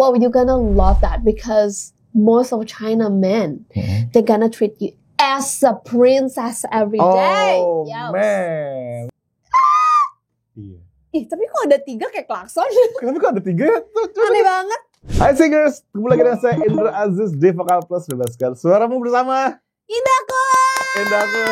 well, you're gonna love that because most of China men, they're gonna treat you as a princess every day. Oh, Yes. man. Iya. Ih, tapi kok ada 3 kayak klakson? Kenapa kok ada 3? Aneh banget. Hai singers, kembali lagi dengan saya Indra Aziz di Vokal Plus. Bebaskan suaramu bersama Indahku. Indahku.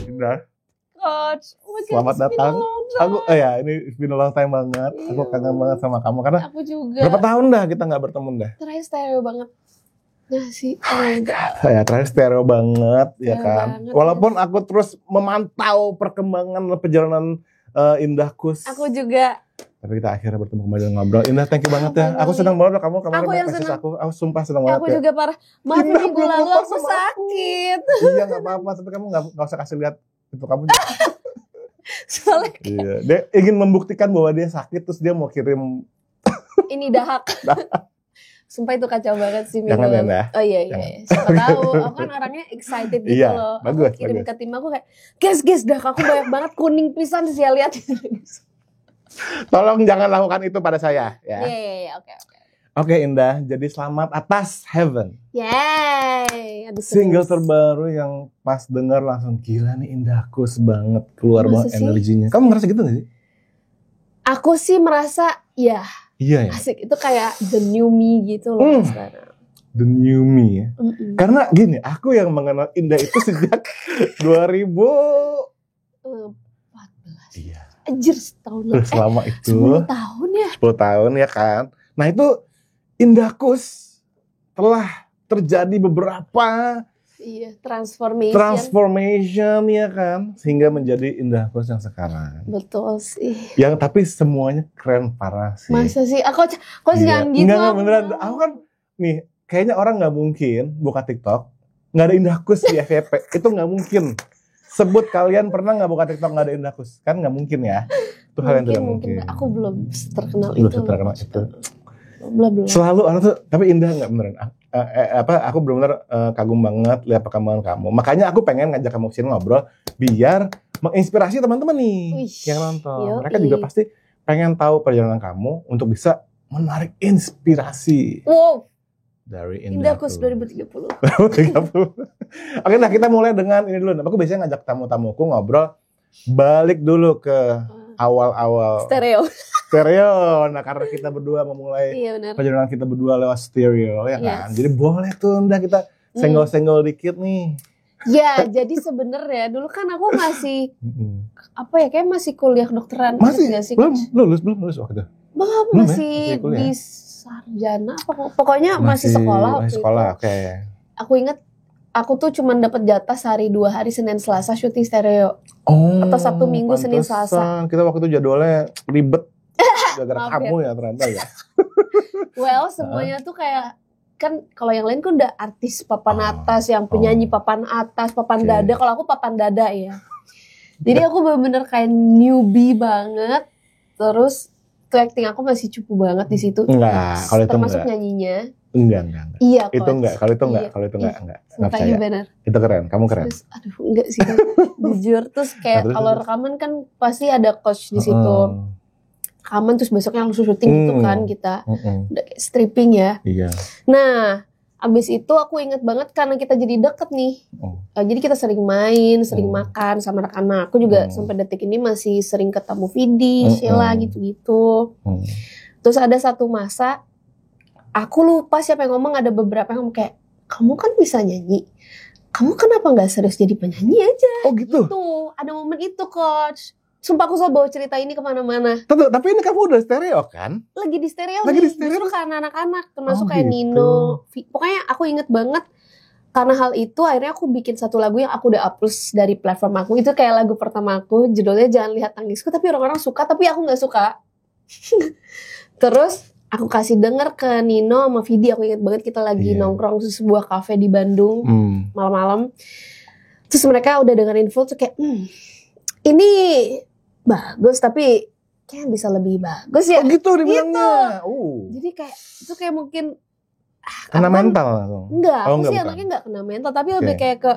Indah, Coach, oh my God, selamat it's been a datang. long time. Ini it's been a long time banget. Aku Iya. kangen banget sama kamu karena Aku juga. berapa tahun dah kita nggak bertemu dah. Terakhir stereo banget. Nah sih, oh my God. Ya terakhir stereo banget ya Stereo kan. banget, Walaupun aku terus memantau perkembangan perjalanan Indahkus. Aku juga. Tapi kita akhirnya bertemu kembali dan ngobrol. Indah, thank you banget ya. Finally. Aku senang banget loh kamu kemarin Aku yang message senang. aku sumpah senang banget Aku ya. juga parah. Maaf Indah, minggu belum lalu lupa aku sama aku. sakit. Iya nggak apa-apa, tapi kamu nggak usah kasih lihat itu kamu. Soalnya Iya, dia ingin membuktikan bahwa dia sakit terus dia mau kirim. ini dahak. Sumpah itu kacau banget sih minggu Jangan ya, lalu. Ndah. Oh iya. Siapa tahu. Aku kan orangnya excited gitu Iya, loh. bagus, Aku kirim bagus. ke tim aku kayak, guys, dah aku banyak banget kuning pisan sih ya lihat. Tolong jangan lakukan itu pada saya ya. Iya, oke. Oke Indah, jadi selamat atas Heaven. Yay. Aduh, Single serius. terbaru yang pas denger langsung gila nih Indahkus banget, keluar Masa banget sih? energinya. Kamu ngerasa gitu gak sih? Aku sih merasa ya Iya ya, asik, itu kayak the new me gitu loh sekarang. the new me ya. Mm-mm. Karena gini, aku yang mengenal Indah itu sejak 2000. 14. Iya, Anjir, setahun lagi. selama itu 10 tahun ya. 10 tahun ya kan. Nah itu Indahkus telah terjadi beberapa Iya, transformation. transformation ya kan, sehingga menjadi Indahkus yang sekarang. Betul sih. Yang tapi semuanya keren parah sih. Masa sih? Aku Iya. jangan gitu. Enggak aku beneran. mau. Aku kan nih, kayaknya orang nggak mungkin buka TikTok nggak ada Indahkus di FYP. Itu nggak mungkin. Sebut kalian pernah nggak buka TikTok nggak ada Indahkus? Kan nggak mungkin ya. Itu hal yang tidak mungkin. Aku belum terkenal Belum itu. terkenal itu. Belum. Selalu orang tuh, tapi Indah nggak beneran. Aku benar-benar kagum banget lihat perkembangan kamu. Makanya aku pengen ngajak kamu sini ngobrol biar menginspirasi teman-teman nih Wih, yang nonton. yoi. Mereka juga pasti pengen tahu perjalanan kamu untuk bisa menarik inspirasi Wow, dari Indahkus Indahkus 2030. 30. Oke, nah kita mulai dengan ini dulu. Aku biasanya ngajak tamu-tamuku ngobrol balik dulu ke awal-awal Stereo. stereo. Nah, karena kita berdua memulai Iya benar. perjalanan kita berdua lewat stereo ya kan. Jadi boleh tuh Nda kita senggol-senggol dikit nih. Ya, jadi sebenarnya dulu kan aku masih kayak masih kuliah kedokteran. Masih nggak sih, belum Coach? belum lulus waktu itu. Belum, Belum ya? masih Masih kuliah? di sarjana pokoknya masih sekolah waktu masih sekolah, itu. oke. Aku inget aku tuh cuman dapat jatah sehari 2 hari, Senin Selasa syuting stereo. Oh, Atau Sabtu, Minggu, Senin, Selasa. pantesan. Kita waktu itu jadwalnya ribet gara-gara Maaf kamu ya ternyata ya. Well, semuanya tuh kayak kan kalau yang lain kan udah artis papan Oh. atas, yang penyanyi papan atas, papan Oke. dada. Kalau aku papan dada ya. Jadi aku bener-bener kayak newbie banget. Terus tuh acting aku masih cupu banget di situ. Enggak, kalau itu termasuk enggak. nyanyinya. Enggak. Iya, Itu Coach. enggak, kalau itu enggak, Iya. kalau itu enggak. Enggak Makanya percaya. bener. Itu keren, kamu keren. Terus, aduh, enggak sih. Jujur, terus kayak Terus, kalau terus. rekaman kan pasti ada coach di situ. Rekaman terus besoknya langsung syuting gitu kan kita. Udah kayak stripping ya. Iya. Nah, abis itu aku inget banget karena kita jadi deket nih. Oh. Jadi kita sering main, sering makan sama anak-anak. Aku juga sampai detik ini masih sering ketemu Vidi, Sheila gitu-gitu. Terus ada satu masa, aku lupa siapa yang ngomong, ada beberapa yang ngomong kayak, kamu kan bisa nyanyi. Kamu kenapa gak serius jadi penyanyi aja? Oh gitu. Tuh, ada momen itu, Coach. Sumpah aku selalu bawa cerita ini kemana-mana. Tapi ini kamu udah stereo kan? Lagi di stereo Lagi nih, di stereo? justru karena anak-anak. Termasuk Oh, kayak gitu. Nino. Pokoknya aku inget banget. Karena hal itu akhirnya aku bikin satu lagu yang aku udah upload dari platform aku. Itu kayak lagu pertama aku, judulnya Jangan Lihat Tangisku. Tapi orang-orang suka, tapi aku gak suka. Terus aku kasih denger ke Nino sama Vidi. Aku inget banget kita lagi nongkrong di sebuah cafe di Bandung malam-malam. Terus mereka udah dengerin full tuh kayak Ini bagus tapi kayak bisa lebih bagus ya. Oh gitu dibilangnya. Jadi kayak itu kayak mungkin Kena aku kan- mental langsung. Enggak, aku sih bukan. anaknya enggak kena mental, tapi lebih kayak ke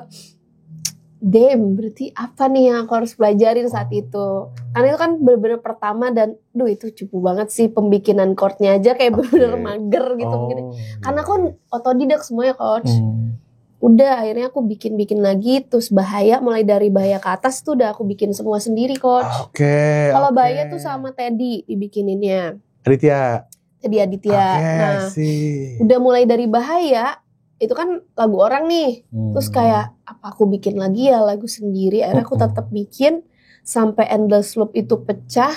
berarti apa nih yang aku harus pelajarin saat itu. Karena itu kan bener-bener pertama dan itu cupu banget sih pembikinan chordnya aja kayak bener-bener mager gitu mungkin. Karena aku otodidak semuanya coach. Udah akhirnya aku bikin lagi terus bahaya mulai dari bahaya ke atas tuh udah aku bikin semua sendiri coach. Kalau bahaya tuh sama Teddy dibikininnya. Teddy Aditya. Nah, udah mulai dari bahaya itu kan lagu orang nih. Terus kayak apa aku bikin lagi ya lagu sendiri. Akhirnya aku tetap bikin sampai Endless Loop itu pecah.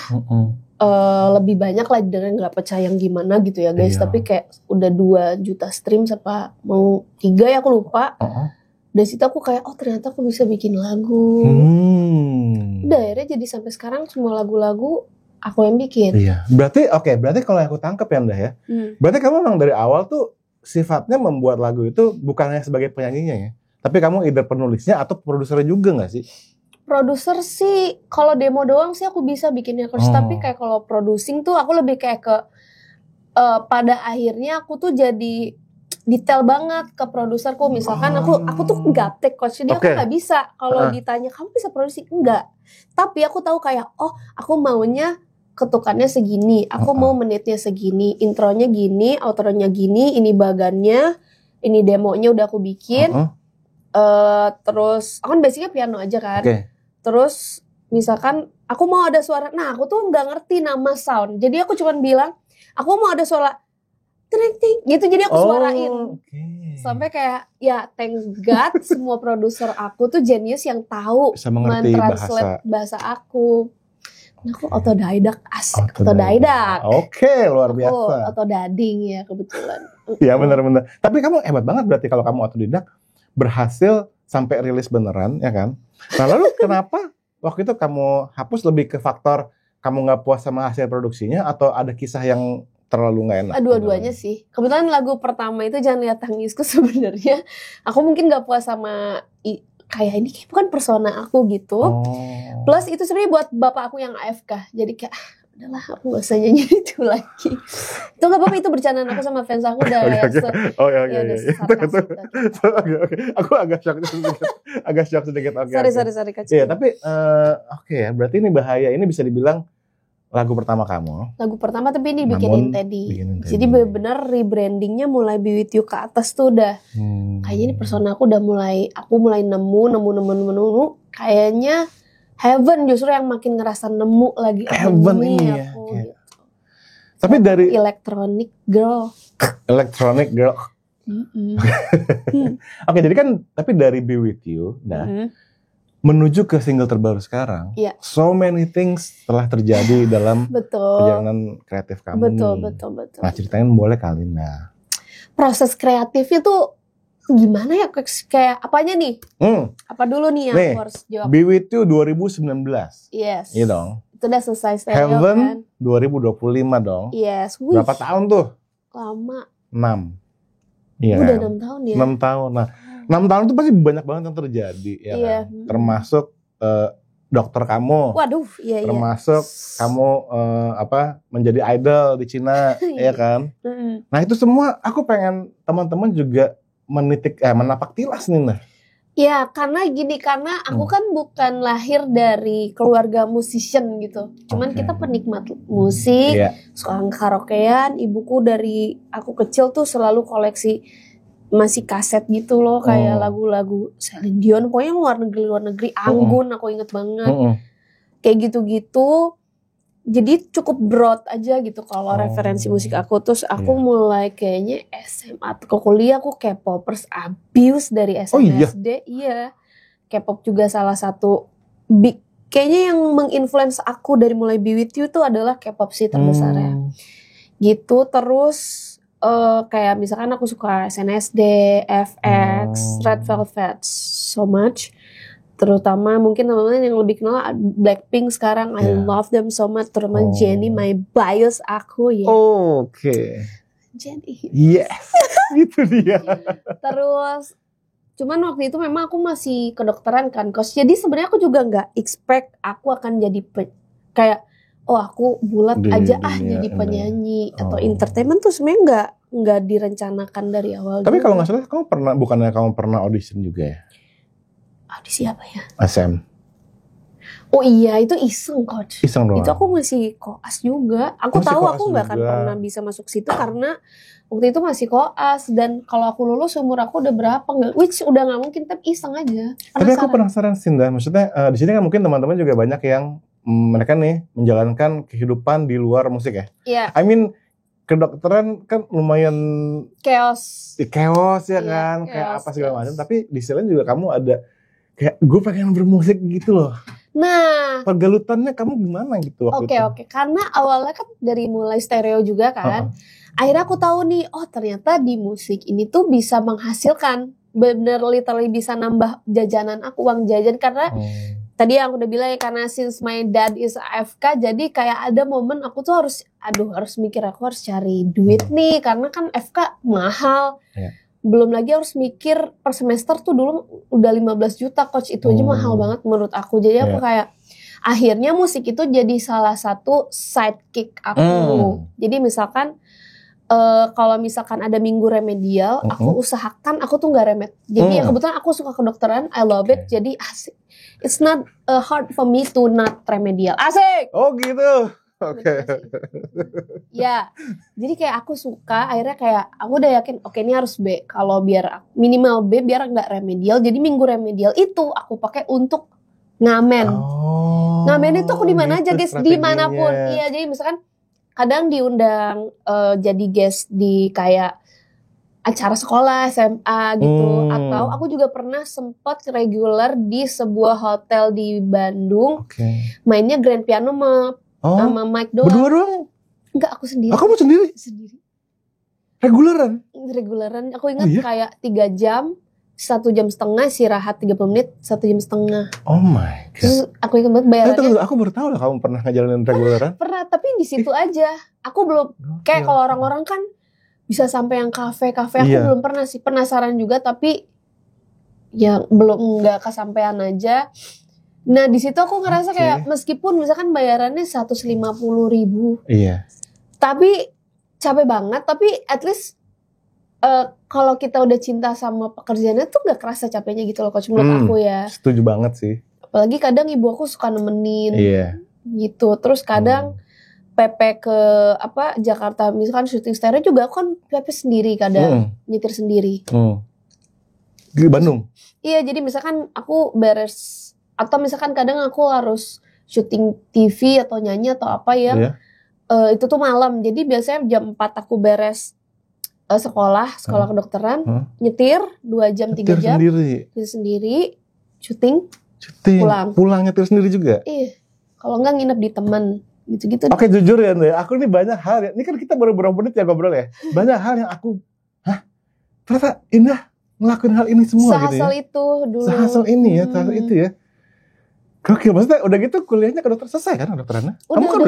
Lebih banyak lah dengan nggak pecah yang gimana gitu ya guys. Tapi kayak udah 2 juta stream apa mau 3 ya aku lupa. Dari situ aku kayak ternyata aku bisa bikin lagu. Udah akhirnya jadi sampai sekarang semua lagu-lagu aku yang bikin. Iya. Berarti kalau yang aku tangkap ya Ndah ya. Berarti kamu memang dari awal tuh sifatnya membuat lagu itu bukan hanya sebagai penyanyinya ya. Tapi kamu either penulisnya atau produsernya juga gak sih? Produser sih kalau demo doang sih aku bisa bikinnya coach. Tapi kayak kalau producing tuh aku lebih kayak ke pada akhirnya aku tuh jadi detail banget ke produserku. Misalkan aku tuh gaptek coach. Jadi aku gak bisa kalau ditanya kamu bisa produksi enggak. Tapi aku tahu kayak aku maunya ketukannya segini, aku mau menitnya segini, intronya gini, outronya gini, ini bagannya, ini demonya udah aku bikin. Terus aku kan basicnya piano aja kan. Terus misalkan aku mau ada suara, nah aku tuh nggak ngerti nama sound, jadi aku cuman bilang aku mau ada suara ting gitu, jadi aku suarain. Sampai kayak ya thank God semua produser aku tuh jenius yang tahu mentranslate bahasa aku. Nah, aku otodidak, asik otodidak. Luar biasa. Aku otodading ya kebetulan. Iya benar-benar. Tapi kamu hebat banget berarti kalau kamu otodidak berhasil sampai rilis beneran ya kan. Nah lalu kenapa waktu itu kamu hapus, lebih ke faktor kamu nggak puas sama hasil produksinya atau ada kisah yang terlalu nggak enak? Dua-duanya sih. Kebetulan lagu pertama itu Jangan Lihat Tangisku sebenarnya aku mungkin nggak puas sama kayak ini kayak bukan persona aku gitu. Plus itu sebenarnya buat bapak aku yang AFK. Jadi kayak udahlah aku gak usah nyanyi itu lagi. Itu gak apa-apa, itu bercandaan aku sama fans aku udah kayak Aku agak shock sedikit. Sorry kacau. Iya tapi ya berarti ini bahaya, ini bisa dibilang lagu pertama kamu. Lagu pertama tapi ini bikinin Teddy. Jadi benar-benar rebrandingnya mulai Be With You ke atas tuh udah kayaknya ini persona aku udah mulai nemu kayaknya Heaven justru yang makin ngerasa nemu lagi Heaven ini ya. Aku, gitu. Tapi dari Electronic Girl. Oke, jadi kan tapi dari Be With You menuju ke single terbaru sekarang, so many things telah terjadi dalam perjalanan kreatif kamu. Betul. Nah, ceritain boleh kali, Nah. Proses kreatifnya tuh gimana ya? Kayak apanya nih? Apa dulu nih yang aku harus jawab? Be With You 2019. Yes. Iya dong. Itu udah selesai stereo Heaven kan? 2025 dong. Yes. Berapa tahun tuh? Lama. 6. Iya. Udah 6 tahun ya. 6 tahun. Nah, 6 tahun itu pasti banyak banget yang terjadi ya kan? Termasuk dokter kamu. Waduh, iya. Termasuk kamu menjadi idol di Cina, ya kan? Nah, itu semua aku pengen teman-teman juga menapak tilas nih, Nah. Ya, karena aku kan bukan lahir dari keluarga musician gitu. Cuman kita penikmat musik, suka karaokean. Ibuku dari aku kecil tuh selalu koleksi masih kaset gitu loh, kayak lagu-lagu Celine Dion, pokoknya luar negeri, Anggun aku inget banget. Kayak gitu-gitu. Jadi cukup broad aja gitu kalau referensi musik aku. Terus aku mulai kayaknya SMA atau kuliah aku K-popers abuse dari SNSD. Iya. K-pop juga salah satu big, kayaknya yang menginfluence aku dari mulai Be With You tuh adalah K-pop sih terbesarnya. Gitu. Terus kayak misalkan aku suka SNSD, FX, Red Velvet so much. Terutama mungkin teman-teman yang lebih kenal Blackpink sekarang, I love them so much. Terutama Jennie, my bias aku ya. Oke. Jennie. Yes, itu dia. Terus Cuman waktu itu memang aku masih kedokteran kan, Coach. Jadi sebenarnya aku juga nggak expect aku akan jadi kayak aku bulat Di aja dunia jadi ini. penyanyi atau Oh. entertainment tuh sebenarnya nggak direncanakan dari awal. Tapi juga. kalau nggak salah kamu pernah audition juga ya? Audisi apa ya? SM. Oh iya, itu iseng, Coach. Iseng doang. Itu aku masih koas juga. Aku Masih tahu koas aku nggak akan juga. pernah bisa masuk situ karena waktu itu masih koas, dan kalau aku lulus umur aku udah berapa nggak? Which udah nggak mungkin, tapi iseng aja. Tapi aku penasaran sih, Indah. Maksudnya di sini kan mungkin teman-teman juga banyak yang mereka nih menjalankan kehidupan di luar musik ya. Iya. I mean kedokteran kan lumayan Chaos. chaos Iya, ya kan, kayak chaos, apa segala chaos. macam. Tapi di sini juga kamu ada kayak gue pengen bermusik gitu loh. Nah, Pergelutannya kamu gimana gitu waktu itu? oke. Karena awalnya kan dari mulai stereo juga kan. Akhirnya aku tahu nih, ternyata di musik ini tuh bisa menghasilkan. Bener literally bisa nambah jajanan aku, uang jajan. Karena tadi yang aku udah bilang ya, karena since my dad is AFK, jadi kayak ada momen aku tuh harus mikir aku harus cari duit nih. Karena kan FK mahal. Iya. Belum lagi harus mikir per semester tuh dulu udah 15 juta, Coach. Itu aja mahal banget menurut aku. Jadi aku kayak akhirnya musik itu jadi salah satu sidekick aku. Jadi misalkan kalau misalkan ada minggu remedial, aku usahakan aku tuh nggak remed. Jadi ya kebetulan aku suka kedokteran, I love it. Jadi asik. It's not hard for me to not remedial. Asik. Oh gitu. Oke. Ya, jadi kayak aku suka. Akhirnya kayak aku udah yakin, oke ini harus B. Kalau biar minimal B, biar nggak remedial. Jadi minggu remedial itu aku pakai untuk ngamen. Ngamen itu aku di mana aja guys, dimanapun. Iya, jadi misalkan kadang diundang jadi guest di kayak acara sekolah SMA gitu, atau aku juga pernah sempat regular di sebuah hotel di Bandung. Mainnya grand piano sama mic doang. Berdua doang? Enggak, aku sendiri. Kamu sendiri? Sendiri. Regularan? Aku ingat kayak 3 jam, 1 jam setengah, istirahat 30 menit, 1 jam setengah. Oh my god. Terus aku ingat banget bayarannya. Tunggu, aku baru tahu lah kamu pernah ngejalanin regularan. Pernah, tapi di situ aja. Aku belum kayak kalau orang-orang kan bisa sampai yang kafe-kafe. Aku belum pernah sih, penasaran juga, tapi ya belum, nggak kesampaian aja. Nah di situ aku ngerasa kayak meskipun misalkan bayarannya 150.000. Iya. Tapi capek banget, tapi at least kalau kita udah cinta sama pekerjaannya tuh nggak kerasa capeknya gitu loh, Coach, menurut aku ya. Setuju banget sih. Apalagi kadang ibu aku suka nemenin gitu. Terus kadang PP ke Jakarta, misalkan syuting stereo juga aku kan PP sendiri kadang, nyetir sendiri. Di Bandung? Iya, jadi misalkan aku beres, atau misalkan kadang aku harus syuting TV atau nyanyi atau apa ya, itu tuh malam. Jadi biasanya jam 4 aku beres sekolah kedokteran, nyetir 2 jam 3 jam, sendiri, syuting, pulang nyetir sendiri juga. Iya, kalau enggak nginep di teman, gitu-gitu. Oke, jujur ya, Ndre, aku ini banyak hal ya. Ini kan kita baru berapa menit ya ngobrol ya. Banyak hal yang aku, ternyata Indah ngelakuin hal ini semua gitu ya. Sehasal itu dulu. Sehasal ini ya, sehasal itu ya. Oke, maksudnya udah gitu kuliahnya ke dokter selesai kan dokterannya? Kamu kan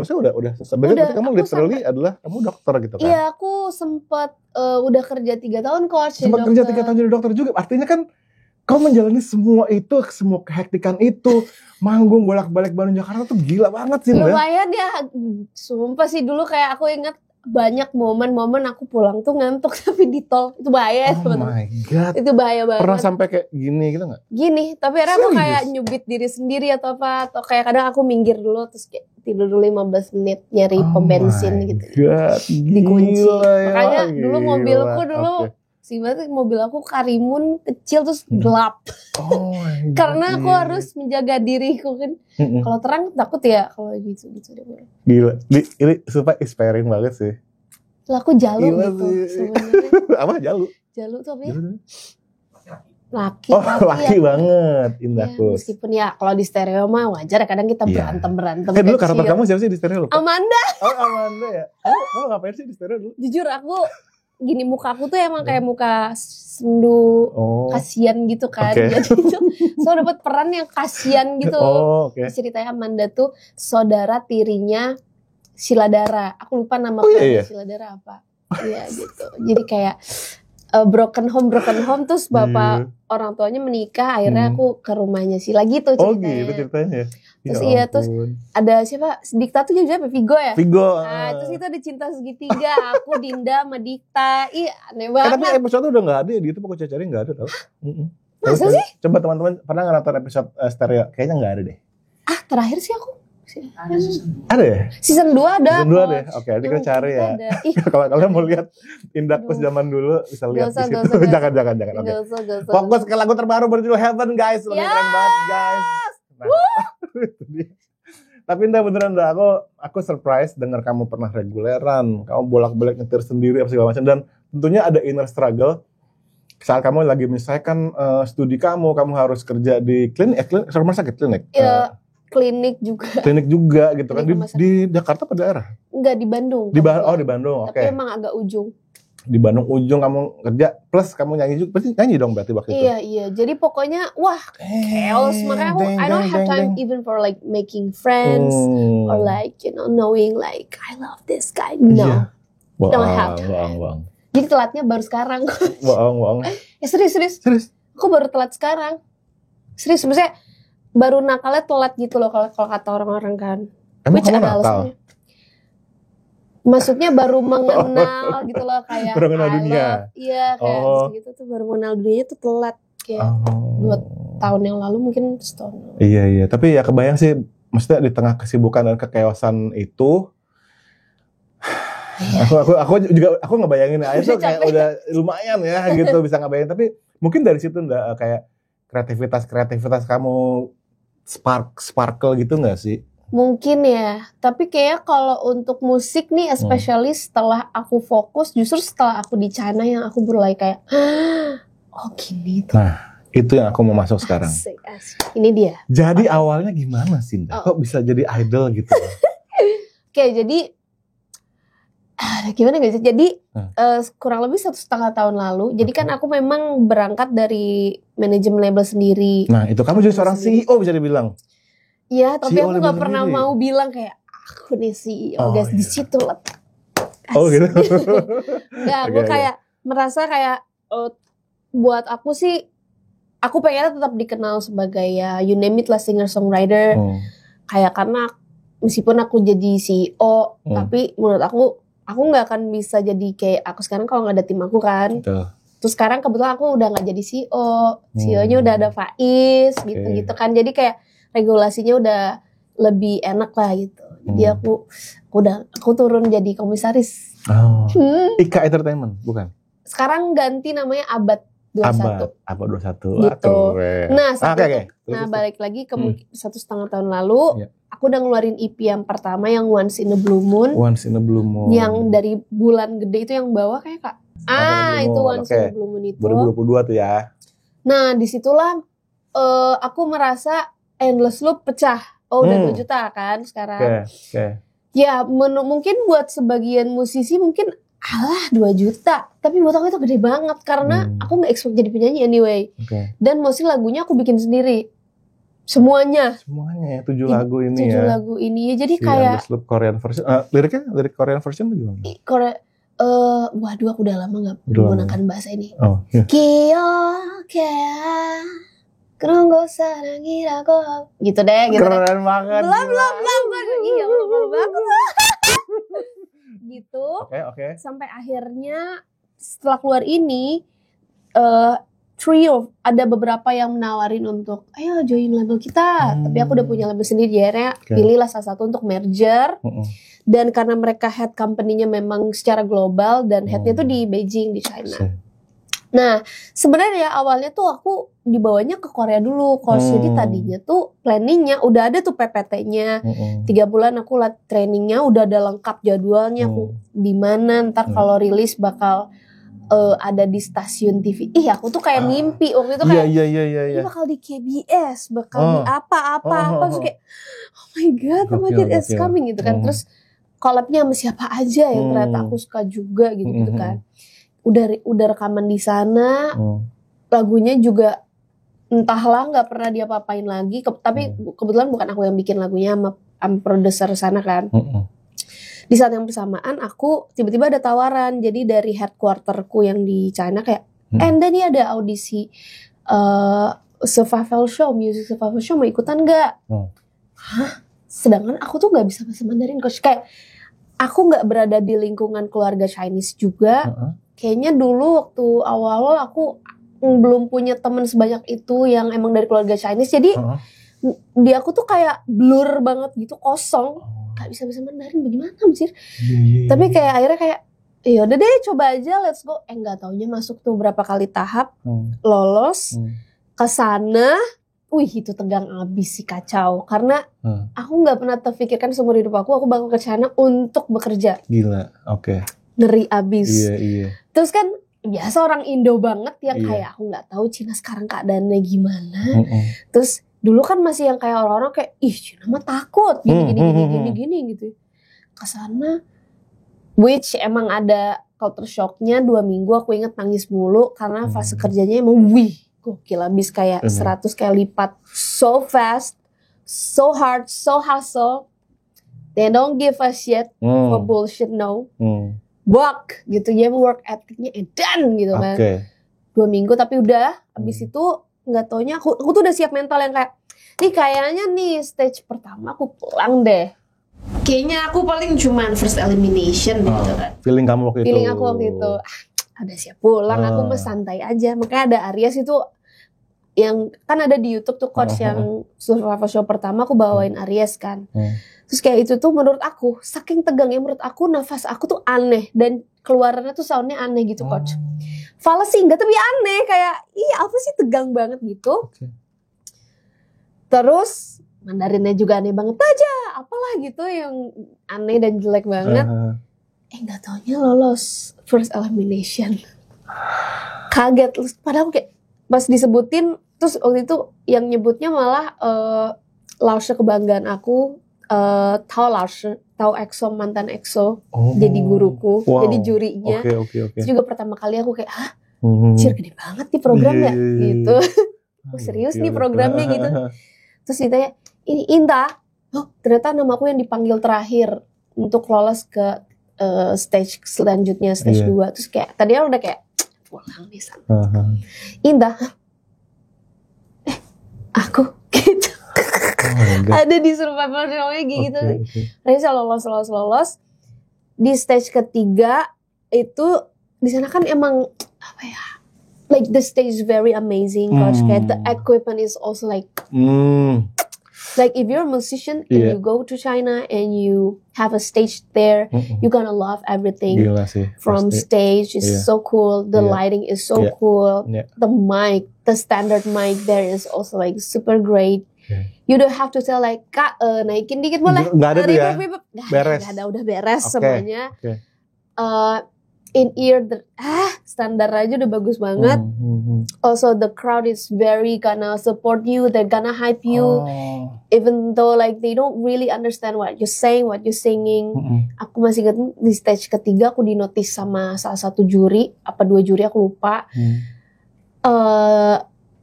maksudnya udah selesai. Berarti kamu literally adalah kamu dokter gitu kan? Iya, aku sempat udah kerja 3 tahun, Coach. Sempat kerja 3 tahun jadi dokter juga. Artinya kan kamu menjalani semua itu, semua kehektikan itu, manggung bolak-balik Bandung Jakarta tuh gila banget sih, Mbak. Lumayan ya, sumpah sih dulu kayak aku ingat banyak momen-momen aku pulang tuh ngantuk tapi di tol, itu bahaya. Oh my god, itu bahaya banget. Pernah sampai kayak gini gitu nggak? Gini, tapi akhirnya aku kayak nyubit diri sendiri atau apa, atau kayak kadang aku minggir dulu terus kayak tidur dulu 15 menit nyari pom bensin gitu. Dikunci. Makanya dulu mobilku sih banget, mobil aku Karimun kecil terus gelap. Karena aku harus menjaga diriku kan. Kalau terang takut ya kalau gitu deh. Gila, ini super inspiring banget sih. Lah aku jalu gitu sebenarnya. Apa jalu? Jalu tuh apa ya? Laki. Laki banget, Indahku. Meskipun ya kalau di stereo mah wajar ya, kadang kita berantem. Dulu karakter kamu siapa sih di stereo? Amanda. Oh, Amanda ya. Kamu ngapain sih di stereo dulu? Jujur aku gini, muka aku tuh emang kayak muka sendu, kasihan gitu kan. Jadi tuh dapat peran yang kasihan gitu. Ceritanya Amanda tuh saudara tirinya Sheila Dara. Aku lupa nama Sheila Dara apa. Iya gitu. Jadi kayak broken home terus bapak orang tuanya menikah, akhirnya aku ke rumahnya Sheila gitu Oh ceritanya. gitu ceritanya. Terus Ya terus ampun. ada siapa? Dikta tuh jadi apa? Vigo ya? Vigo. Nah, terus itu ada cinta segitiga, aku Dinda sama Dikta. Ih, aneh Tapi banget. episode udah gak ada ya, di YouTube aku cari gak ada tau. Masa sih? Coba teman-teman pernah nggak nonton episode stereo? Kayaknya gak ada deh. Ah, terakhir sih aku. Ada ya? Season 2 ada. Season 2 deh. Oke, nanti kita cari ya. Kalau kalian mau lihat Indahkus zaman dulu bisa lihat di situ. Jangan. Oke. Fokus ke lagu terbaru berjudul Heaven guys. Lebih keren banget guys. Nah, itu dia. Tapi Indah beneran dah, aku surprise dengar kamu pernah reguleran, kamu bolak-balik nyetir sendiri apa segala macam, dan tentunya ada inner struggle saat kamu lagi menyelesaikan studi kamu harus kerja di klinik, rumah sakit klinik. Klinik juga gitu kan di Jakarta pada daerah? Enggak, di Bandung. Di Bandung, oke. Tapi emang agak ujung. Di Bandung ujung kamu kerja plus kamu nyanyi juga, berarti nyanyi dong berarti waktu itu. Iya. Jadi pokoknya wah chaos, makanya aku I don't have time even for like making friends or like knowing like I love this guy. No. Don't have time. Jadi telatnya baru sekarang. Bohong. Ya serius. Aku baru telat sekarang. Serius, maksudnya baru nakalnya telat gitu loh kalau kata orang-orang kan. Emang kamu nakal? Maksudnya baru mengenal gitu loh, kayak baru mengenal dunia. Iya kayak gitu tuh, baru mengenal dunia tuh telat kayak 2 tahun yang lalu mungkin setahun. Iya, tapi ya kebayang sih, maksudnya di tengah kesibukan dan kekeosan itu, aku ngebayangin aja tuh kayak udah lumayan ya gitu bisa ngebayangin, tapi mungkin dari situ enggak kayak kreativitas kamu sparkle gitu enggak sih? Mungkin ya, tapi kayak kalau untuk musik nih especially setelah aku fokus, justru setelah aku di China yang aku mulai kayak oh gini tuh. Nah, itu yang aku mau masuk sekarang. Asik. Ini dia. Jadi awalnya gimana sih, Nda? Kok bisa jadi idol gitu? Oke, jadi gimana gak sih? Jadi kurang lebih 1,5 tahun lalu. Jadi kan aku memang berangkat dari manajemen label sendiri. Nah, itu kamu jadi seorang CEO bisa dibilang. Iya, tapi aku nggak pernah mau bilang kayak aku nih CEO, guys. Di situ letak. Oh gitu. Enggak, aku kayak merasa kayak buat aku sih, aku pengennya tetap dikenal sebagai ya you name it lah, singer songwriter. Kayak karena meskipun aku jadi CEO, tapi menurut aku nggak akan bisa jadi kayak aku sekarang kalau nggak ada tim aku kan. Terus sekarang kebetulan aku udah nggak jadi CEO, CEO-nya udah ada Faiz gitu kan. Jadi kayak regulasinya udah lebih enak lah gitu. Jadi aku turun jadi komisaris. Ika Entertainment bukan? Sekarang ganti namanya Abad 21. Abad 21. Gitu. Nah, balik lagi ke 1,5 tahun lalu, aku udah ngeluarin EP yang pertama yang Once in a Blue Moon. Yang dari bulan gede itu yang bawah kayak Kak. Itu Once in a Blue Moon itu. 2022 tuh ya. Nah, disitulah aku merasa Endless Loop pecah. Udah 2 juta kan sekarang. Ya mungkin buat sebagian musisi mungkin 2 juta. Tapi buat aku itu gede banget. Karena aku gak expect jadi penyanyi anyway. Dan mostly lagunya aku bikin sendiri. Semuanya ya, 7 lagu ini 7 lagu ini ya. Jadi kayak Endless Loop Korean version. Lirik Korean version tuh gimana? Waduh, aku udah lama gak menggunakan bahasa ini. Keronggo sarangirago gitu deh gitu. Keren banget. Belum. Iya, belum banget. Gitu. Oke. Sampai akhirnya setelah keluar ini ada beberapa yang menawarin untuk ayo join label kita. Tapi aku udah punya label sendiri, akhirnya pilihlah salah satu untuk merger. Dan karena mereka head company-nya memang secara global dan headnya tuh di Beijing, di China. Nah, sebenarnya awalnya tuh aku dibawanya ke Korea dulu. Jadi tadinya tuh planningnya udah ada tuh PPT-nya. 3 bulan aku trainingnya udah ada lengkap jadwalnya. Aku di mana ntar kalau rilis bakal ada di stasiun TV. Aku tuh kayak mimpi waktu itu kayak iya. bakal di KBS, bakal di apa. Terus kayak oh my god, it's coming gitu kan. Terus collab-nya sama siapa aja yang ternyata aku suka juga gitu kan. Udah rekaman di sana, lagunya juga entahlah nggak pernah diapa-apain lagi. Tapi kebetulan bukan aku yang bikin lagunya, sama produser sana kan. Di saat yang bersamaan aku tiba-tiba ada tawaran. Jadi dari headquarterku yang di China kayak, Enda nih ada audisi survival show, music survival show, mau ikutan gak? Hah? Sedangkan aku tuh gak bisa bahasa Mandarin coach. Kayak aku gak berada di lingkungan keluarga Chinese juga. Kayaknya dulu waktu awal-awal aku belum punya teman sebanyak itu yang emang dari keluarga Chinese. Jadi di aku tuh kayak blur banget gitu, kosong. Gak bisa bahasa Mandarin, bagaimana anjir? Tapi kayak akhirnya kayak ya udah deh coba aja, let's go. Nggak taunya masuk tuh berapa kali tahap, lolos ke sana. Itu tegang abis sih, kacau. Karena aku nggak pernah terpikirkan seumur hidup aku bakal ke sana untuk bekerja. Gila, oke. Ngeri abis. Iya. Terus kan biasa orang Indo banget yang kayak aku nggak tahu Cina sekarang keadaannya gimana. Terus dulu kan masih yang kayak orang-orang kayak Cina mah takut gini gitu. Kesana which emang ada culture shocknya 2 minggu. Aku inget nangis mulu karena fase kerjanya emang gokil abis, kayak 100 kali lipat, so fast, so hard, so hustle. They don't give a shit for bullshit, no. Work gitu ya, work ethicnya edan gitu kan. 2 minggu tapi udah abis itu nggak taunya aku tuh udah siap mental yang kayak nih kayaknya nih stage pertama aku pulang deh. Kayaknya aku paling cuman first elimination gitu kan. Feeling kamu waktu itu? Feeling aku waktu itu, udah siap pulang, aku mah santai aja. Makanya ada Aries itu yang kan ada di YouTube tuh coach yang survival show pertama aku bawain Aries kan. Terus kayak itu tuh menurut aku saking tegangnya, menurut aku nafas aku tuh aneh dan keluarannya tuh soundnya aneh gitu coach. Fals sih enggak, tapi aneh kayak apa sih tegang banget gitu. Terus Mandarinnya juga aneh banget aja, apalah gitu yang aneh dan jelek banget. Nggak taunya lolos first elimination. Kaget, padahal kayak pas disebutin, terus waktu itu yang nyebutnya malah Laushe kebanggaan aku, Tao EXO, mantan EXO, jadi guruku, jadi jurinya. Itu juga pertama kali aku kayak, Cir gede banget nih programnya gitu. Serius nih programnya gitu. Terus ditanya, ini Inta, ternyata namaku yang dipanggil terakhir untuk lolos ke stage selanjutnya, stage 2. Terus kayak tadinya udah kayak pulang nih sana. Inta, aku gitu. Ada di survival show-nya gitu. Ternyata lolos. Di stage ketiga itu di sana kan emang apa ya? Like the stage is very amazing, coach. Kayak the equipment is also like like if you're a musician and you go to China and you have a stage there, you're gonna love everything. Gila sih, from pasti. stage is so cool, the lighting is so cool, the mic, the standard mic there is also like super great. You don't have to tell like Kak naikin dikit boleh. Nggak ada tuh ya? Beres. Nggak ada, udah beres semuanya. In ear standar aja udah bagus banget. Also the crowd is very gonna support you, they're gonna hype you, even though like they don't really understand what you're saying, what you're singing. Aku masih ingat di stage ketiga aku dinotis sama salah satu juri, apa 2 juri aku lupa.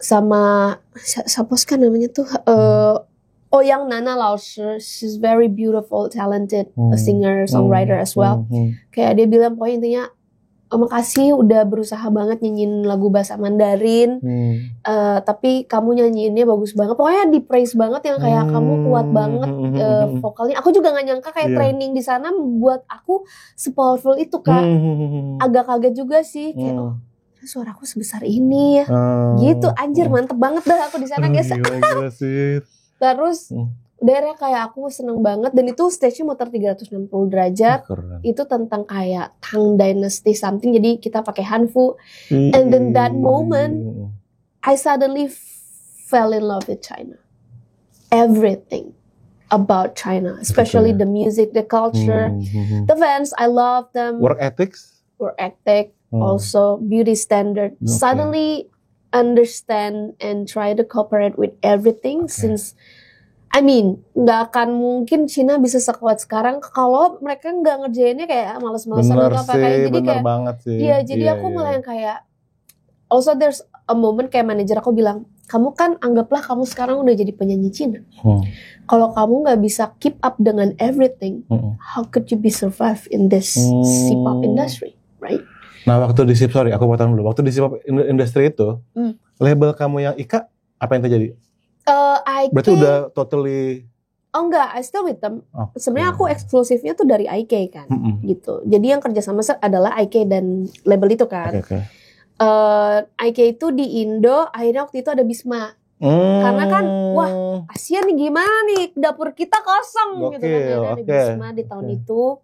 Sama siapa kan namanya tuh Yang Nana Laushe, she's very beautiful, talented, a singer, songwriter as well. Kayak dia bilang pokoknya intinya makasih udah berusaha banget nyanyiin lagu bahasa Mandarin, tapi kamu nyanyiinnya bagus banget. Pokoknya di praise banget yang kayak kamu kuat banget vokalnya. Aku juga nggak nyangka kayak training di sana buat aku sepowerful itu Kak. Agak kaget juga sih kayak suaraku sebesar ini ya. Gitu anjir mantep banget dah aku di sana guys. Gila sih. Terus daerah kayak aku seneng banget dan itu stage-nya muter 360 derajat. Itu tentang kayak Tang Dynasty something, jadi kita pakai Hanfu. And then that moment I suddenly fell in love with China. Everything about China, especially the music, the culture, the fans, I love them. Work ethic also beauty standard. Suddenly understand and try to cooperate with everything since I mean nggak akan mungkin Cina bisa sekuat sekarang kalau mereka nggak ngerjainnya kayak males-malesan atau apa kayak jadi kayak banget sih. Iya jadi aku mulai yang kayak also there's a moment kayak manajer aku bilang kamu kan anggaplah kamu sekarang udah jadi penyanyi Cina. Hmm. Kalau kamu nggak bisa keep up dengan everything, how could you be survive in this C-pop industry, right? Nah waktu di sorry aku potong dulu. Waktu di C-pop industry itu, label kamu yang Ika apa yang terjadi? Berarti udah totally. Oh enggak, I still with them. Okay. Sebenarnya aku eksklusifnya tuh dari IK kan, gitu. Jadi yang kerjasama adalah IK dan label itu kan. Okay. IK itu di Indo, akhirnya waktu itu ada Bisma. Karena kan, wah kasihan nih gimana nih, dapur kita kosong gitu kan. Akhirnya ada Bisma di tahun itu.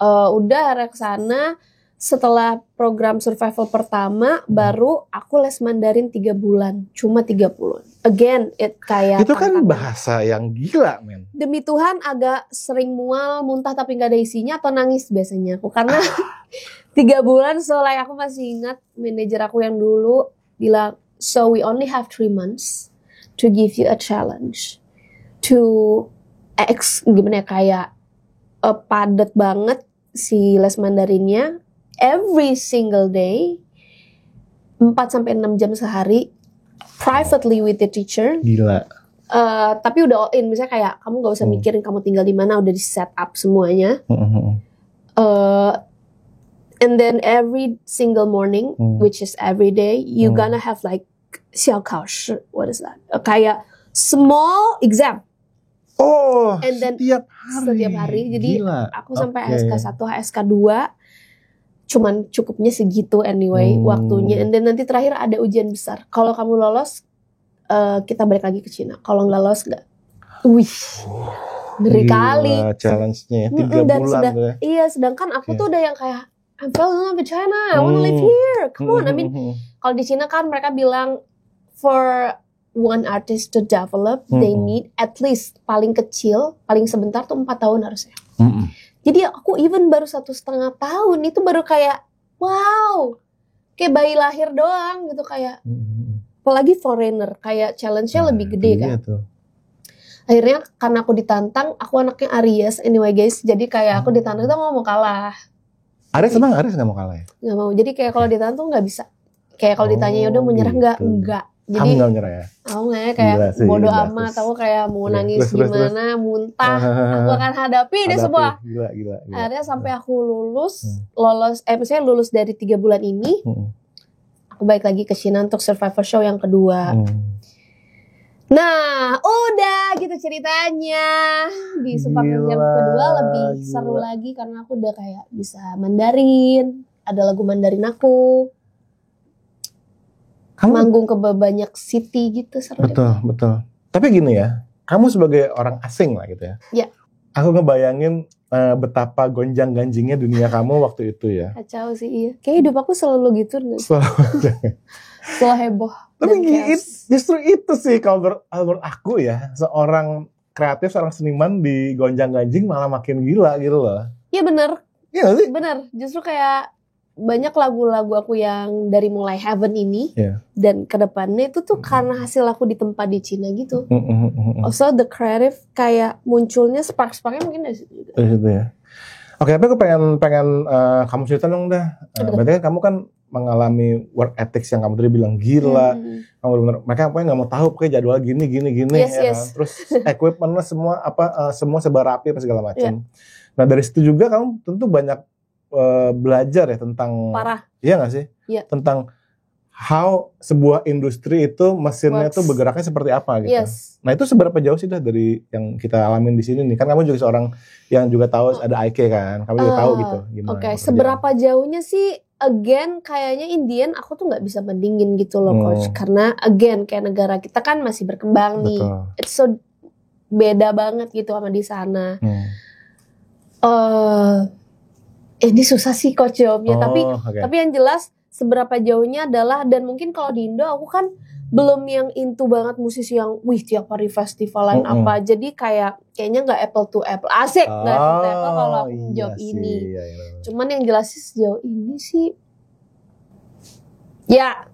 Udah arah ke sana. Setelah program survival pertama, baru aku les Mandarin 3 bulan. Cuma 3 bulan. Again, kayak itu kan bahasa yang gila, men. Demi Tuhan agak sering mual, muntah tapi gak ada isinya atau nangis biasanya aku. Karena 3 bulan, so like aku masih ingat manajer aku yang dulu bilang, so we only have 3 months to give you a challenge. To gimana ya, kayak padat banget si les Mandarinnya. Every single day 4-6 jam sehari privately with the teacher. Gila. Tapi udah all in, misalnya kayak kamu gak usah mikirin kamu tinggal di mana, udah di set up semuanya. And then every single morning, which is every day, you gonna have like 小考试, what is that? Kayak small exam. Oh, and then setiap hari. Jadi gila. aku sampai HSK 1, HSK 2 cuman cukupnya segitu anyway waktunya. And then nanti terakhir ada ujian besar. Kalau kamu lolos, kita balik lagi ke Cina. Kalau nggak lolos nggak. Wih, ngeri kali. Challenge-nya 3 bulan. Iya, sedangkan aku tuh udah yang kayak I'm falling in love with China. I wanna live here. Come on. I mean, kalau di Cina kan mereka bilang for one artist to develop, they need at least paling kecil, paling sebentar tuh 4 tahun harusnya. Jadi aku even baru 1,5 tahun itu baru kayak wow, kayak bayi lahir doang gitu kayak. Apalagi foreigner, kayak challenge-nya lebih gede kan. Tuh. Akhirnya karena aku ditantang, aku anaknya Aries anyway guys. Jadi kayak aku ditantang tuh mau kalah. Aries nggak mau kalah ya? Nggak mau. Jadi kayak kalau ditantang nggak bisa. Kayak kalau ditanya yaudah mau nyerah enggak. Jadi kamu nggak nyerah ya? Aku nggak kayak bodoh amat. Aku kayak mau nangis gimana, muntah. Aku akan hadapi deh semua. Gila. Akhirnya sampai aku lolos, misalnya lulus dari 3 bulan ini, aku balik lagi ke China untuk Survivor Show yang kedua. Nah, udah gitu ceritanya. Di Survivor yang kedua lebih seru lagi karena aku udah kayak bisa Mandarin, ada lagu Mandarin aku. Kamu manggung ke banyak city gitu, seru. Betul. Tapi gini ya, kamu sebagai orang asing lah gitu ya. Iya. Aku ngebayangin betapa gonjang-ganjingnya dunia kamu waktu itu ya. Kacau sih, iya. Kayak hidup aku selalu gitu. Selalu heboh. Tapi justru itu sih kalau menurut aku ya, seorang kreatif, seorang seniman di gonjang-ganjing malah makin gila gitu loh. Iya benar. Iya sih? Benar. Justru kayak banyak lagu-lagu aku yang dari mulai Heaven ini dan kedepannya itu tuh karena hasil aku ditempa di Cina gitu. Also the creative kayak munculnya spark-sparknya mungkin dari situ juga. Dari situ ya. Oke, tapi aku pengen kamu cerita dong dah. Berarti kan kamu kan mengalami work ethics yang kamu tadi bilang gila. Kamu benar-benar mereka pokoknya nggak mau tahu pokoknya jadwal gini yes, ya. Terus equipmentnya semua sebar rapi apa segala macam. Nah dari situ juga kamu tentu banyak belajar ya tentang iya nggak sih? Iya. Tentang how sebuah industri itu mesinnya tuh bergeraknya seperti apa gitu. Yes. Nah itu seberapa jauh sih dah dari yang kita alamin di sini nih? Kan kamu juga seorang yang juga tahu ada IK kan, kamu juga tahu gitu gimana. Oke, seberapa jauhnya sih? Again, kayaknya Indian aku tuh nggak bisa bandingin gitu loh coach, karena again kayak negara kita kan masih berkembang nih. It's so beda banget gitu sama di sana. Ini susah sih coach jawabnya, tapi yang jelas seberapa jauhnya adalah, dan mungkin kalau di Indo aku kan belum yang into banget musisi yang tiap hari festivalan apa, jadi kayaknya nggak apple to apple, asik nggak apple to apple kalau aku jawab ini. Iya. Cuman yang jelas sih sejauh ini sih ya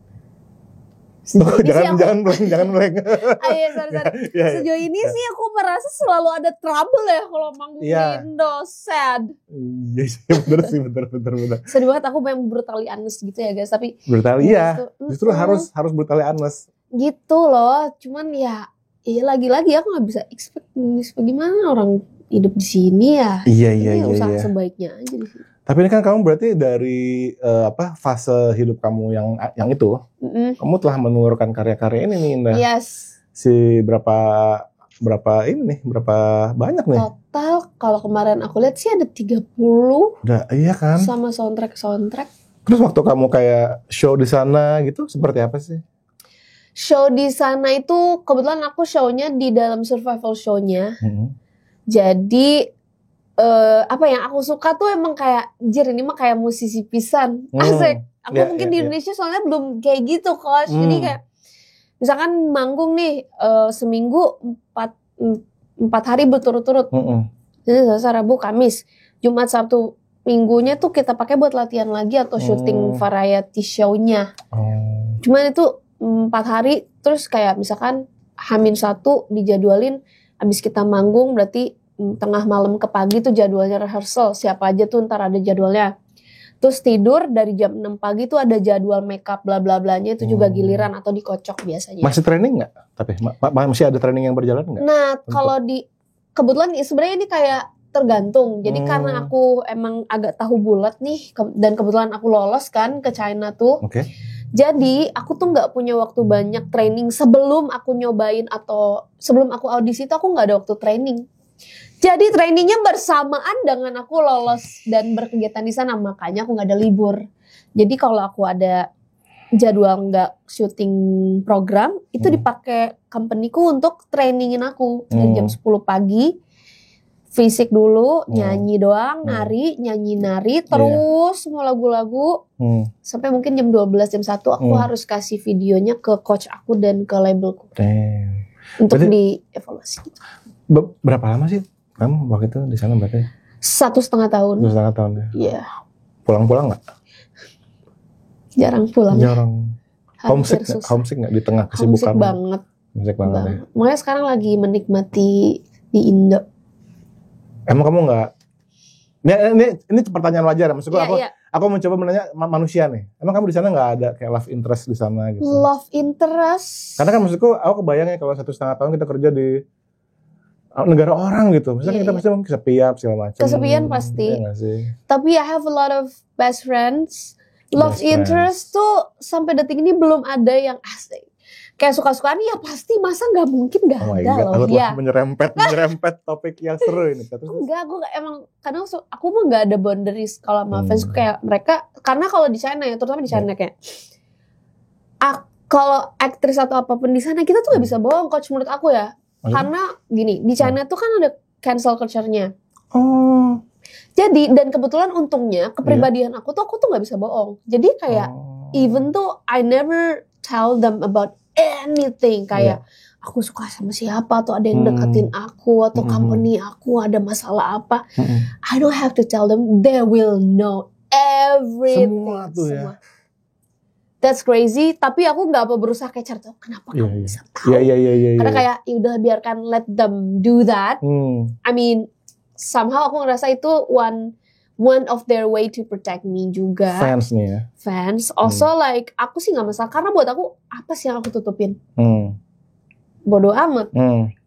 jangan blank. Sorry. Sejauh ini sih aku merasa selalu ada trouble ya kalau manggung di Indo, sad. Iya sih, bener. Sedih banget, aku memang brutally honest gitu ya guys, tapi brutally ya, justru harus brutally honest. gitu loh. Cuman ya lagi-lagi aku nggak bisa expect gimana orang hidup di sini ya. Iya. Usaha sebaiknya aja di sini. Tapi ini kan kamu berarti dari fase hidup kamu yang itu, kamu telah mengeluarkan karya-karya ini nih Indah. Yes. Berapa banyak nih? Total kalau kemarin aku lihat sih ada 30. Udah, iya kan? Sama soundtrack. Terus waktu kamu kayak show di sana gitu seperti apa sih? Show di sana itu kebetulan aku show-nya di dalam survival show-nya. Jadi apa yang aku suka tuh emang kayak ini mah kayak musisi pisan. Asik. Aku mungkin di Indonesia soalnya belum kayak gitu, Coach. Jadi kayak misalkan manggung nih seminggu 4 hari berturut-turut. Jadi Selasa, Rabu, Kamis, Jumat, Sabtu, Minggunya tuh kita pakai buat latihan lagi atau syuting variety show-nya. Cuman itu 4 hari terus kayak misalkan H-1 dijadwalin abis kita manggung berarti tengah malam ke pagi tuh jadwalnya rehearsal. Siapa aja tuh ntar ada jadwalnya. Terus tidur dari jam 6 pagi tuh ada jadwal makeup bla bla blanya itu juga giliran atau dikocok biasanya. Masih training nggak? Tapi masih ada training yang berjalan nggak? Nah kalau kebetulan sebenarnya ini kayak tergantung. Jadi karena aku emang agak tahu bulat nih dan kebetulan aku lolos kan ke China tuh. Jadi aku tuh nggak punya waktu banyak training sebelum aku nyobain atau sebelum aku audisi itu aku nggak ada waktu training. Jadi trainingnya bersamaan dengan aku lolos dan berkegiatan di sana, makanya aku nggak ada libur. Jadi kalau aku ada jadwal nggak syuting program itu dipakai company-ku untuk trainingin aku dari jam 10 pagi. Fisik dulu, nyanyi doang, nari, terus semua lagu-lagu sampai mungkin jam 12, jam 1 aku harus kasih videonya ke coach aku dan ke labelku untuk dievaluasi. Berapa lama sih kamu waktu itu di sana berarti? 1,5 tahun. 1,5 tahun ya? Iya. Pulang-pulang nggak? Jarang pulang. Homesick nggak di tengah kesibukan? Homesick banget. Ya. Makanya sekarang lagi menikmati di Indo. Emang kamu nggak? Ini pertanyaan wajar, maksudku aku mencoba menanya manusia nih. Emang kamu di sana nggak ada kayak love interest di sana gitu? Love interest? Karena kan maksudku, aku kebayangnya kalau 1,5 tahun kita kerja di negara orang gitu, misalnya kita pasti mungkin kesepian segala macam. Kesepian pasti. Ya sih? Tapi I have a lot of best friends. Love interest tuh sampai detik ini belum ada yang asik. Kayak suka-sukaan ya pasti, masa nggak mungkin nggak ada loh. Ya. Menyerempet topik yang seru ini. Enggak, aku emang kadang aku mah nggak ada boundaries kalau sama fans kayak mereka. Karena kalau di China ya, terutama di China kayak kalau aktris atau apapun di sana kita tuh nggak bisa bohong, coach menurut aku ya. Karena gini, di China tuh kan ada cancel culture-nya. Jadi dan kebetulan untungnya kepribadian aku tuh nggak bisa bohong. Jadi kayak even tuh I never tell them about anything kayak aku suka sama siapa atau ada yang deketin aku atau company aku ada masalah apa. I don't have to tell them, they will know everything. Semua tuh ya. That's crazy, tapi aku nggak berusaha kayak cari tahu kenapa kamu bisa tahu. Iya. Karena kayak ya udah biarkan let them do that. I mean somehow aku ngerasa itu one of their way to protect me juga. Fans nih ya. Fans. Also like aku sih gak masalah. Karena buat aku apa sih yang aku tutupin? Bodoh amat.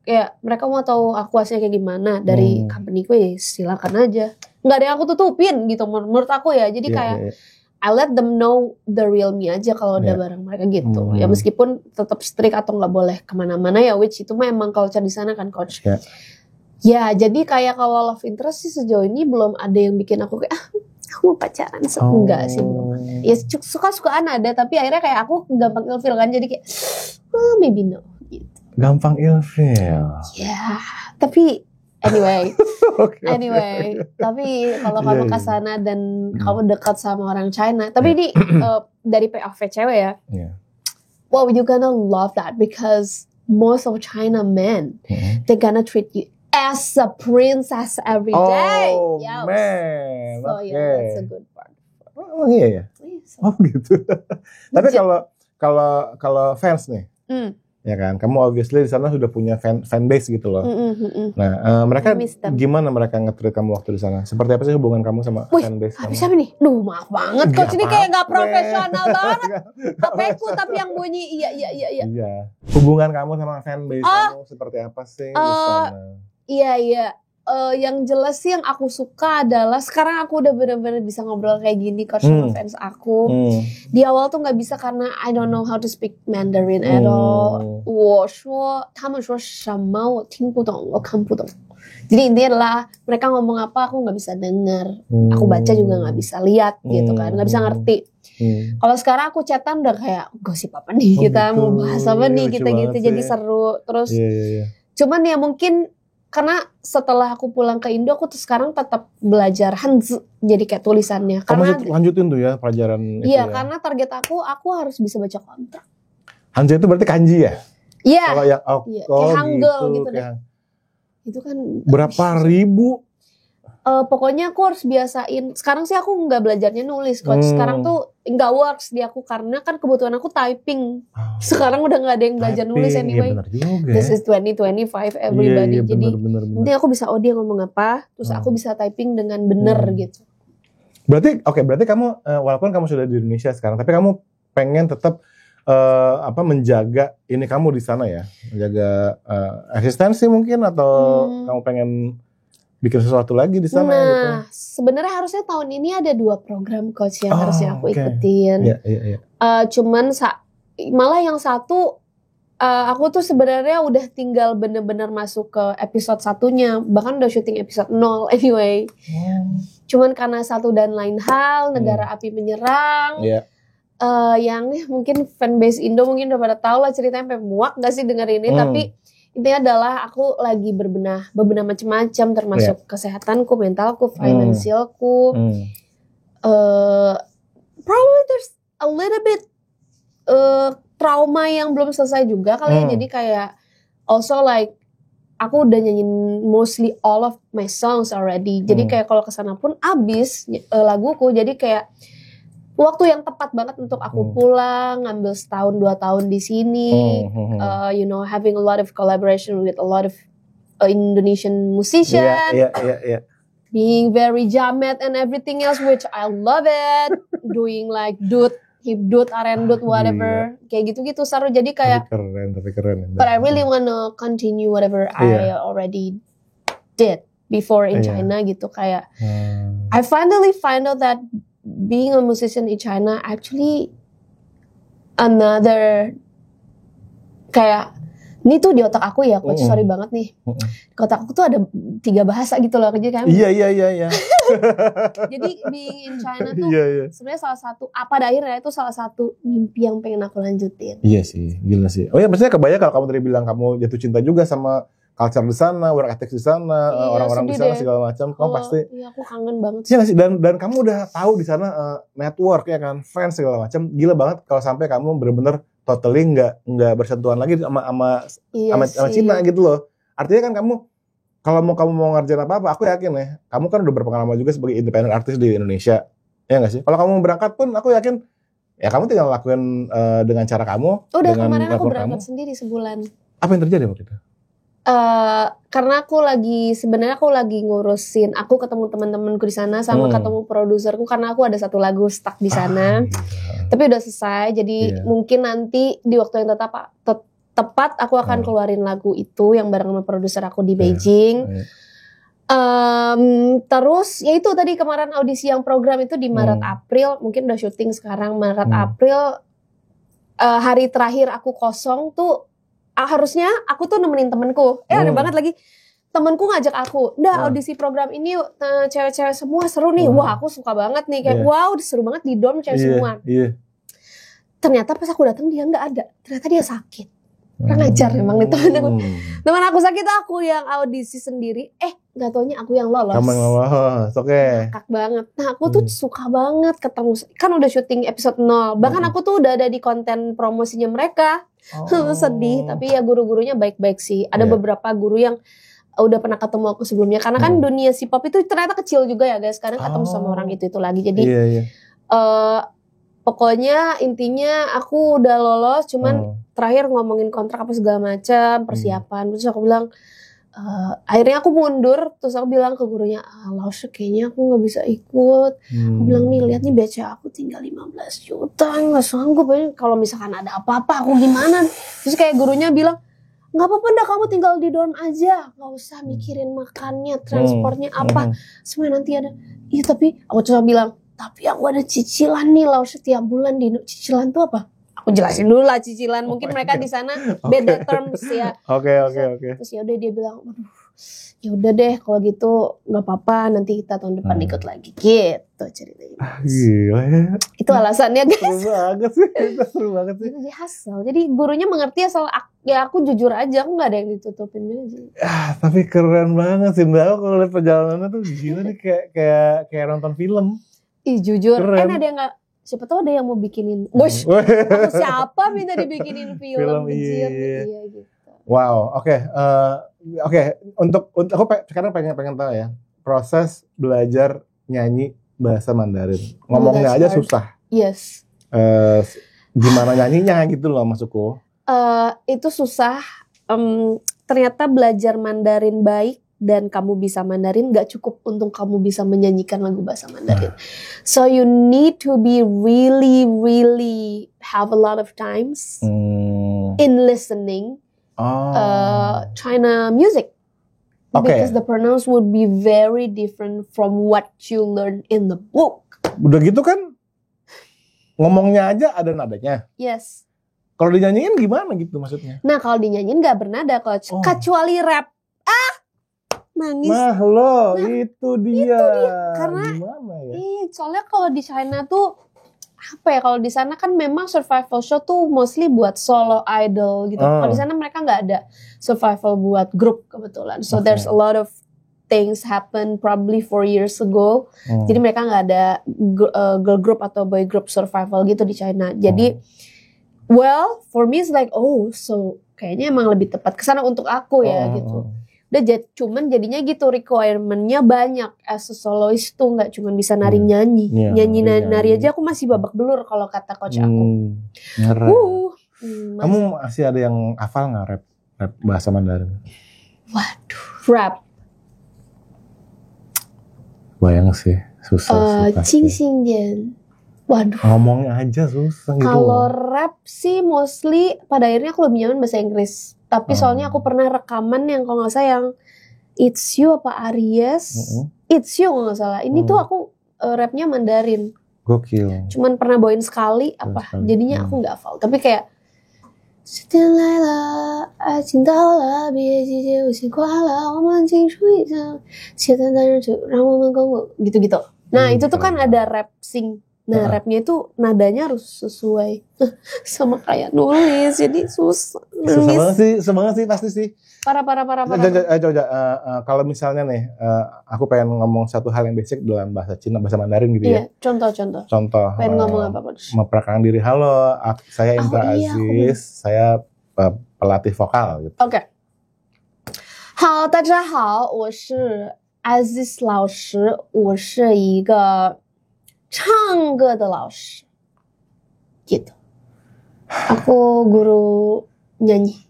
Kayak mereka mau tahu aku hasilnya kayak gimana dari company ku ya silakan aja. Gak ada yang aku tutupin gitu menurut aku ya. Jadi kayak I let them know the real me aja kalau udah bareng mereka gitu. Ya meskipun tetap strict atau gak boleh kemana-mana ya. Which itu mah emang culture di sana kan coach. Ya jadi kayak kalau love interest sih sejauh ini belum ada yang bikin aku kayak aku mau pacaran. Enggak sih belum ada. Ya suka-sukaan ada tapi akhirnya kayak aku gampang ilfeel kan. Jadi kayak maybe no gitu. Gampang ilfeel. Ya tapi anyway. Anyway tapi kalau kamu kesana dan kamu dekat sama orang China. Tapi ini dari POV cewek ya. Well you gonna love that because most of China men they gonna treat you as a princess every day. Oh man. So yeah, that's a good part. Oh iya ya. Oh gitu. Tapi kalau fans nih, ya kan? Kamu obviously di sana sudah punya fan base gitu loh. Nah, mereka gimana mereka nge-treat kamu waktu di sana? Seperti apa sih hubungan kamu sama fan base kamu? Siapa nih? Duh, maaf banget. Coach ini kayak gak profesional banget. HP-ku tapi yang bunyi iya. Hubungan kamu sama fan base kamu seperti apa sih di sana? Iya. Yang jelas sih yang aku suka adalah sekarang aku udah benar-benar bisa ngobrol kayak gini Coach sama fans aku. Di awal tuh nggak bisa karena I don't know how to speak Mandarin at all. 我说他们说什么我听不懂，我看不懂。Jadi intinya adalah mereka ngomong apa aku nggak bisa dengar, aku baca juga nggak bisa lihat gitu kan, nggak bisa ngerti. Kalau sekarang aku chatan udah kayak gosip apa nih kita mau bahas apa nih kita gitu jadi seru terus. Cuman ya mungkin karena setelah aku pulang ke Indo aku tuh sekarang tetap belajar Hanzi jadi kayak tulisannya. Karena lanjutin tuh ya pelajaran itu ya. Karena target aku harus bisa baca kontrak. Hanzi itu berarti kanji ya? Iya. Kalau yang kayak Hangul gitu deh. Itu kan berapa ribu? Pokoknya aku harus biasain. Sekarang sih aku nggak belajarnya nulis, Coach. Sekarang tuh nggak works di aku karena kan kebutuhan aku typing. Sekarang udah nggak ada yang belajar nulis anyway. Ya bener juga. This is 2025 everybody. Iya, jadi bener. nanti aku bisa dia ngomong apa, terus aku bisa typing dengan bener gitu. Berarti kamu walaupun kamu sudah di Indonesia sekarang, tapi kamu pengen tetap menjaga ini kamu di sana ya, menjaga eksistensi mungkin atau kamu pengen bikin sesuatu lagi di sana gitu. Sebenarnya harusnya tahun ini ada 2 program Coach yang harusnya aku ikutin. Iya. Cuman malah yang satu aku tuh sebenarnya udah tinggal bener-bener masuk ke episode 1-nya, bahkan udah syuting episode 0 anyway. Cuman karena satu dan lain hal, negara api menyerang. Yang mungkin fanbase Indo mungkin udah pada tahu lah ceritanya, sampai muak gak sih denger ini, tapi intinya adalah aku lagi berbenah macam-macam termasuk kesehatanku, mentalku, finansialku. Probably there's a little bit trauma yang belum selesai juga kali ya. Jadi kayak also like aku udah nyanyiin mostly all of my songs already. Jadi kayak kalau kesana pun abis laguku. Jadi kayak waktu yang tepat banget untuk aku pulang, ngambil 1-2 tahun di sini, having a lot of collaboration with a lot of Indonesian musician, being very jamet and everything else, which I love it, doing like hip-dut, R&dut, whatever, kayak gitu-gitu seru. Jadi kayak, tapi keren. But I really wanna continue whatever I already did before in China gitu. Kayak, I finally find out that being a musician in China actually another kayak ini tuh di otak aku ya Coach, sorry banget nih. Di otak aku tuh ada 3 bahasa gitu loh. Jadi kan Iya. Jadi being in China tuh sebenarnya salah satu pada akhirnya itu salah satu mimpi yang pengen aku lanjutin. Iya sih, gila sih. Oh ya, maksudnya kebayang kalau kamu tadi bilang kamu jatuh cinta juga sama culture di sana, work ethic di sana, orang-orang di sana segala macam, kamu pasti. Iya, aku kangen banget sih. Iya sih, dan kamu udah tahu di sana network ya kan, fans segala macam, gila banget kalau sampai kamu benar-benar totally nggak bersentuhan lagi sama Cina gitu loh. Artinya kan kamu mau ngerjain apa-apa, aku yakin ya, kamu kan udah berpengalaman juga sebagai independent artist di Indonesia, ya nggak sih? Kalau kamu berangkat pun, aku yakin ya kamu tinggal lakuin dengan cara kamu. Udah kemarin aku berangkat sendiri sebulan. Apa yang terjadi waktu itu? Karena aku lagi ngurusin, aku ketemu teman-temanku di sana sama ketemu produserku karena aku ada 1 lagu stuck di sana, tapi udah selesai. Jadi mungkin nanti di waktu yang tepat aku akan keluarin lagu itu yang bareng sama produser aku di Beijing. Terus ya itu tadi kemarin audisi yang program itu di Maret April, mungkin udah syuting sekarang Maret April. Hari terakhir aku kosong tuh. Harusnya aku tuh nemenin temenku. Aneh banget lagi. Temenku ngajak aku, audisi program ini cewek-cewek semua seru nih. Wah, aku suka banget nih. Kayak wow, seru banget di dorm cewek semua. Ternyata pas aku datang dia nggak ada. Ternyata dia sakit. Kurang ajar memang nih temen aku. Temen aku sakit, aku yang audisi sendiri. Nggak taunya aku yang lolos. Kamu yang lolos, oke. Ngakak banget. Nah aku tuh suka banget ketemu. Kan udah syuting episode 0. Bahkan aku tuh udah ada di konten promosinya mereka. Sedih, tapi ya guru-gurunya baik-baik sih. Ada beberapa guru yang udah pernah ketemu aku sebelumnya. Karena kan dunia si-pop itu ternyata kecil juga ya guys. Kadang ketemu sama orang itu lagi. Jadi pokoknya intinya aku udah lolos. Cuman terakhir ngomongin kontrak apa segala macam, persiapan. Terus aku bilang, akhirnya aku mundur, terus aku bilang ke gurunya, Laushe kayaknya aku gak bisa ikut. Aku bilang nih, lihat nih BC aku tinggal 15 juta, gak sanggup. Kalau misalkan ada apa-apa aku gimana. Terus kayak gurunya bilang, gak apa-apa dah kamu tinggal di dorm aja, gak usah mikirin makannya, transportnya apa, semua nanti ada. Iya tapi aku cuma bilang, tapi aku ada cicilan nih Laushe tiap bulan. Cicilan tuh apa? Aku jelasin dulu lah cicilan, mungkin mereka di sana beda terms ya. Oke. Terus ya udah dia bilang, aduh, ya udah deh kalau gitu nggak apa-apa, nanti kita tahun depan ikut lagi gitu ceritanya. Gila ya. Itu alasannya guys. Seru banget sih. Jadi hasil. Jadi gurunya mengerti asal ya aku jujur aja, aku nggak ada yang ditutupin aja. Tapi keren banget sih Mbak, kalau lihat perjalanannya tuh gila nih kayak nonton film. Ih jujur, keren. Ada yang nggak. Siapa tahu ada yang mau bikinin. Bos, aku siapa minta dibikinin film kecil? Iya gitu. Wow, oke. Untuk aku sekarang pengen tahu ya proses belajar nyanyi bahasa Mandarin. Ngomongnya aja susah. Yes. Gimana nyanyinya gitu loh maksudku? Itu susah. Ternyata belajar Mandarin baik dan kamu bisa Mandarin gak cukup untuk kamu bisa menyanyikan lagu bahasa Mandarin. So you need to be really have a lot of times in listening China music. Because the pronounce would be very different from what you learn in the book. Udah gitu kan ngomongnya aja ada nadanya. Yes. Kalau dinyanyiin gimana gitu maksudnya? Nah kalau dinyanyiin gak bernada Coach. Kecuali rap. Nangis. Nah lo, itu dia. Karena gimana ya? Soalnya kalau di China tuh apa ya, kalau di sana kan memang survival show tuh mostly buat solo idol gitu. Kalau di sana mereka nggak ada survival buat grup kebetulan. So there's a lot of things happen probably 4 years ago. Jadi mereka nggak ada girl group atau boy group survival gitu di China. Jadi well for me it's like so kayaknya emang lebih tepat kesana untuk aku ya gitu. Udah cuman jadinya gitu requirement-nya banyak as a soloist tuh nggak cuma bisa nari-nyanyi. Nari aja aku masih babak belur kalau kata coach aku. Kamu masih ada yang hafal nggak rap bahasa Mandarin? Waduh, rap. Bayang sih, susah sih. Cing Waduh. Ngomongnya aja susah gitu. Kalau rap sih mostly pada akhirnya aku lebih nyaman bahasa Inggris. Tapi soalnya aku pernah rekaman yang kalau nggak salah yang It's You apa Aries, It's You kalau nggak salah. Ini tuh aku rapnya Mandarin. Gokil. Cuman pernah bawain sekali apa, jadinya aku nggak hafal. Tapi kayak gitu-gitu. Nah itu tuh kan ada rap sing. Nah rapnya itu nadanya harus sesuai sama kayak nulis, jadi susah banget sih pasti sih. Parah. Kalau misalnya nih, aku pengen ngomong satu hal yang basic dalam bahasa Cina, bahasa Mandarin gitu ya. Iya, contoh. Pengen ngomong apa Coach? Memperkenalkan diri, halo, saya Indra Aziz, saya pelatih vokal gitu. Oke. 好，大家好，我是 Aziz 老师，我是一个唱歌的老师，gitu. Aku guru nyanyi.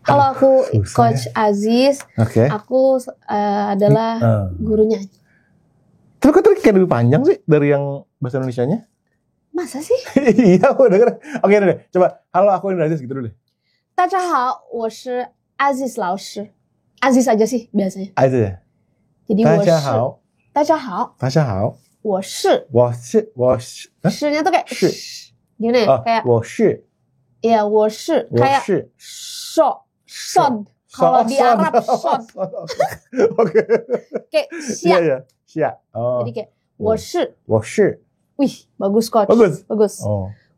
Halo, aku Coach Aziz. Aku adalah guru nyanyi. Tapi kok kayak lebih panjang sih dari yang bahasa Indonesianya? Masa sih? Iya, aku denger. Oke deh, coba. Halo, aku Indra Aziz gitu dulu deh. 大家好，我是 Aziz 老师。Aziz aja sih biasanya. Aziz. Jadi 大家好。大家好。大家好。我是 nya tuh kayak gini kayak 我是 ya 我是 kayak shod kalau di Arab shod kayak siap jadi kayak 我是 wih bagus Coach bagus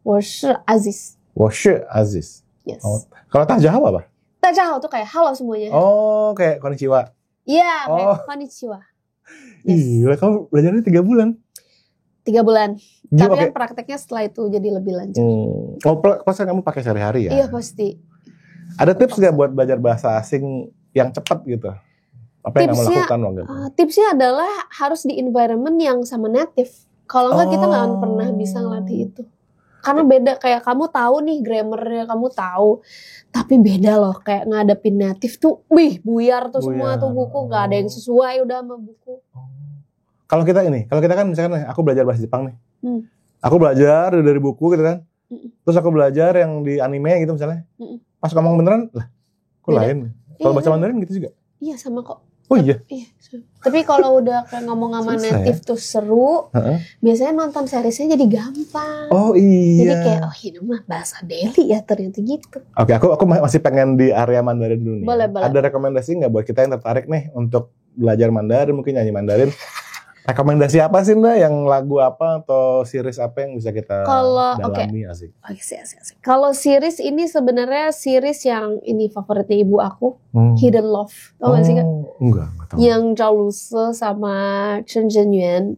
我是 Aziz 我是 Aziz yes kalau 大家好apa 大家好tuh kayak halo semuanya kayak konnichiwa iya kayak konnichiwa. Iya, kamu belajarnya 3 bulan. 3 bulan. Tapi kan prakteknya setelah itu jadi lebih lancar. Pasti kamu pakai sehari-hari ya? Iya pasti. Ada tips nggak buat belajar bahasa asing yang cepat gitu? Apa yang kamu lakukan waktu itu? Tipsnya adalah harus di environment yang sama native. Kalau nggak kita nggak akan pernah bisa ngelatih itu. Karena beda, kayak kamu tahu nih grammarnya, kamu tahu. Tapi beda loh, kayak ngadepin native tuh, buyar tuh semua tuh buku. Gak ada yang sesuai udah sama buku. Kalau kita kan misalkan aku belajar bahasa Jepang nih. Aku belajar dari buku gitu kan. Terus aku belajar yang di anime gitu misalnya. Pas ngomong beneran, lah kok lain. Kalau baca Mandarin gitu juga? Iya sama kok. Oh iya? Iya. Tapi kalau udah kayak ngomong sama native tuh seru, biasanya nonton seriesnya jadi gampang. Oh iya. Jadi kayak, oh ini mah bahasa Delhi ya ternyata gitu. Oke, aku masih pengen di area Mandarin dulu nih. Boleh. Ada rekomendasi nggak buat kita yang tertarik nih untuk belajar Mandarin, mungkin nyanyi Mandarin? Rekomendasi apa sih Nda? Yang lagu apa atau series apa yang bisa kita dalami? Asik. Kalau series ini sebenarnya series yang ini favoritnya ibu aku, Hidden Love. Tahu nggak sih Kak? Enggak tahu. Yang Zhao Lusi sama Chen Zhenyuan,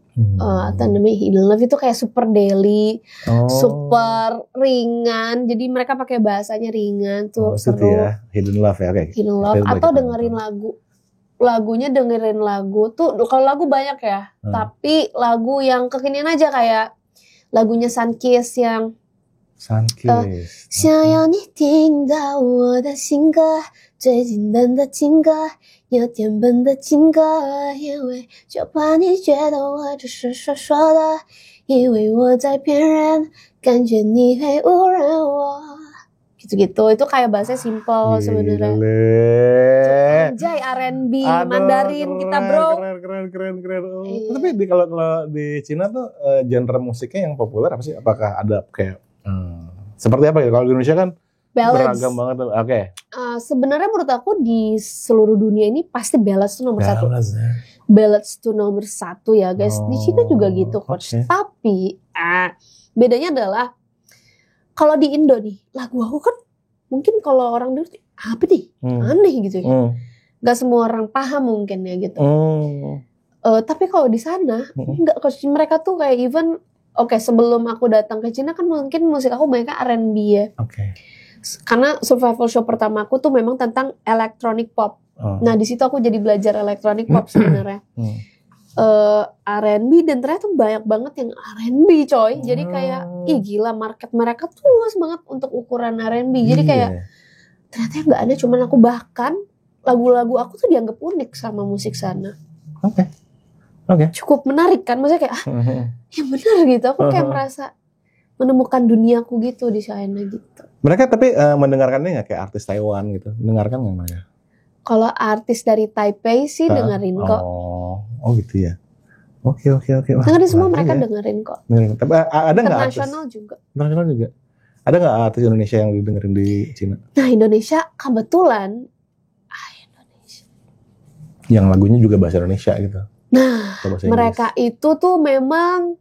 namanya Hidden Love itu kayak super daily, super ringan. Jadi mereka pakai bahasanya ringan tuh seru. Itu ya, Hidden Love ya, oke. Hidden Love atau dengerin dengerin lagu tuh, kalau lagu banyak ya, tapi lagu yang kekinian aja kayak lagunya Sunkiss yang Sunkiss. 想要你听到我的新歌，最简单的情歌，有点笨的情歌，因为就怕你觉得我只是说说的，以为我在骗人，感觉你会误认我。gitu-gitu, itu kayak bahasanya simple sebenarnya. Anjay R&B Mandarin kita bro. Keren. Tapi kalau di Cina tuh genre musiknya yang populer apa sih? Apakah ada kayak seperti apa gitu? Kalau di Indonesia kan beragam banget. Oke. Sebenarnya menurut aku di seluruh dunia ini pasti ballads tuh nomor satu. Ballads tuh nomor satu ya guys. Di Cina juga gitu coach. Tapi bedanya adalah kalau di Indo nih, lagu aku kan mungkin kalau orang denger apa nih? Aneh gitu ya. Gak semua orang paham mungkin ya gitu. Tapi kalau di sana enggak, mereka tuh kayak even sebelum aku datang ke Cina kan mungkin musik aku banyak R&B ya. Karena survival show pertama aku tuh memang tentang electronic pop. Nah, di situ aku jadi belajar electronic pop sebenarnya. R&B dan ternyata banyak banget yang R&B coy. Jadi kayak gila market mereka tuh luas banget untuk ukuran R&B. Jadi kayak ternyata nggak ada, cuman aku bahkan lagu-lagu aku tuh dianggap unik sama musik sana. Cukup menarik kan, maksudnya kayak ya benar gitu. Aku kayak merasa menemukan duniaku gitu di sana gitu. Mereka tapi mendengarkannya nggak kayak artis Taiwan gitu? Mendengarkan nggak mereka? Kalau artis dari Taipei sih dengerin kok. Oh gitu ya. Oke. Dengerin semua mereka dengerin kok. Tapi ada nggak artis? Internasional juga. Ada nggak artis Indonesia yang didengerin di Cina? Nah Indonesia kebetulan. Indonesia. Yang lagunya juga bahasa Indonesia gitu. Nah mereka itu tuh memang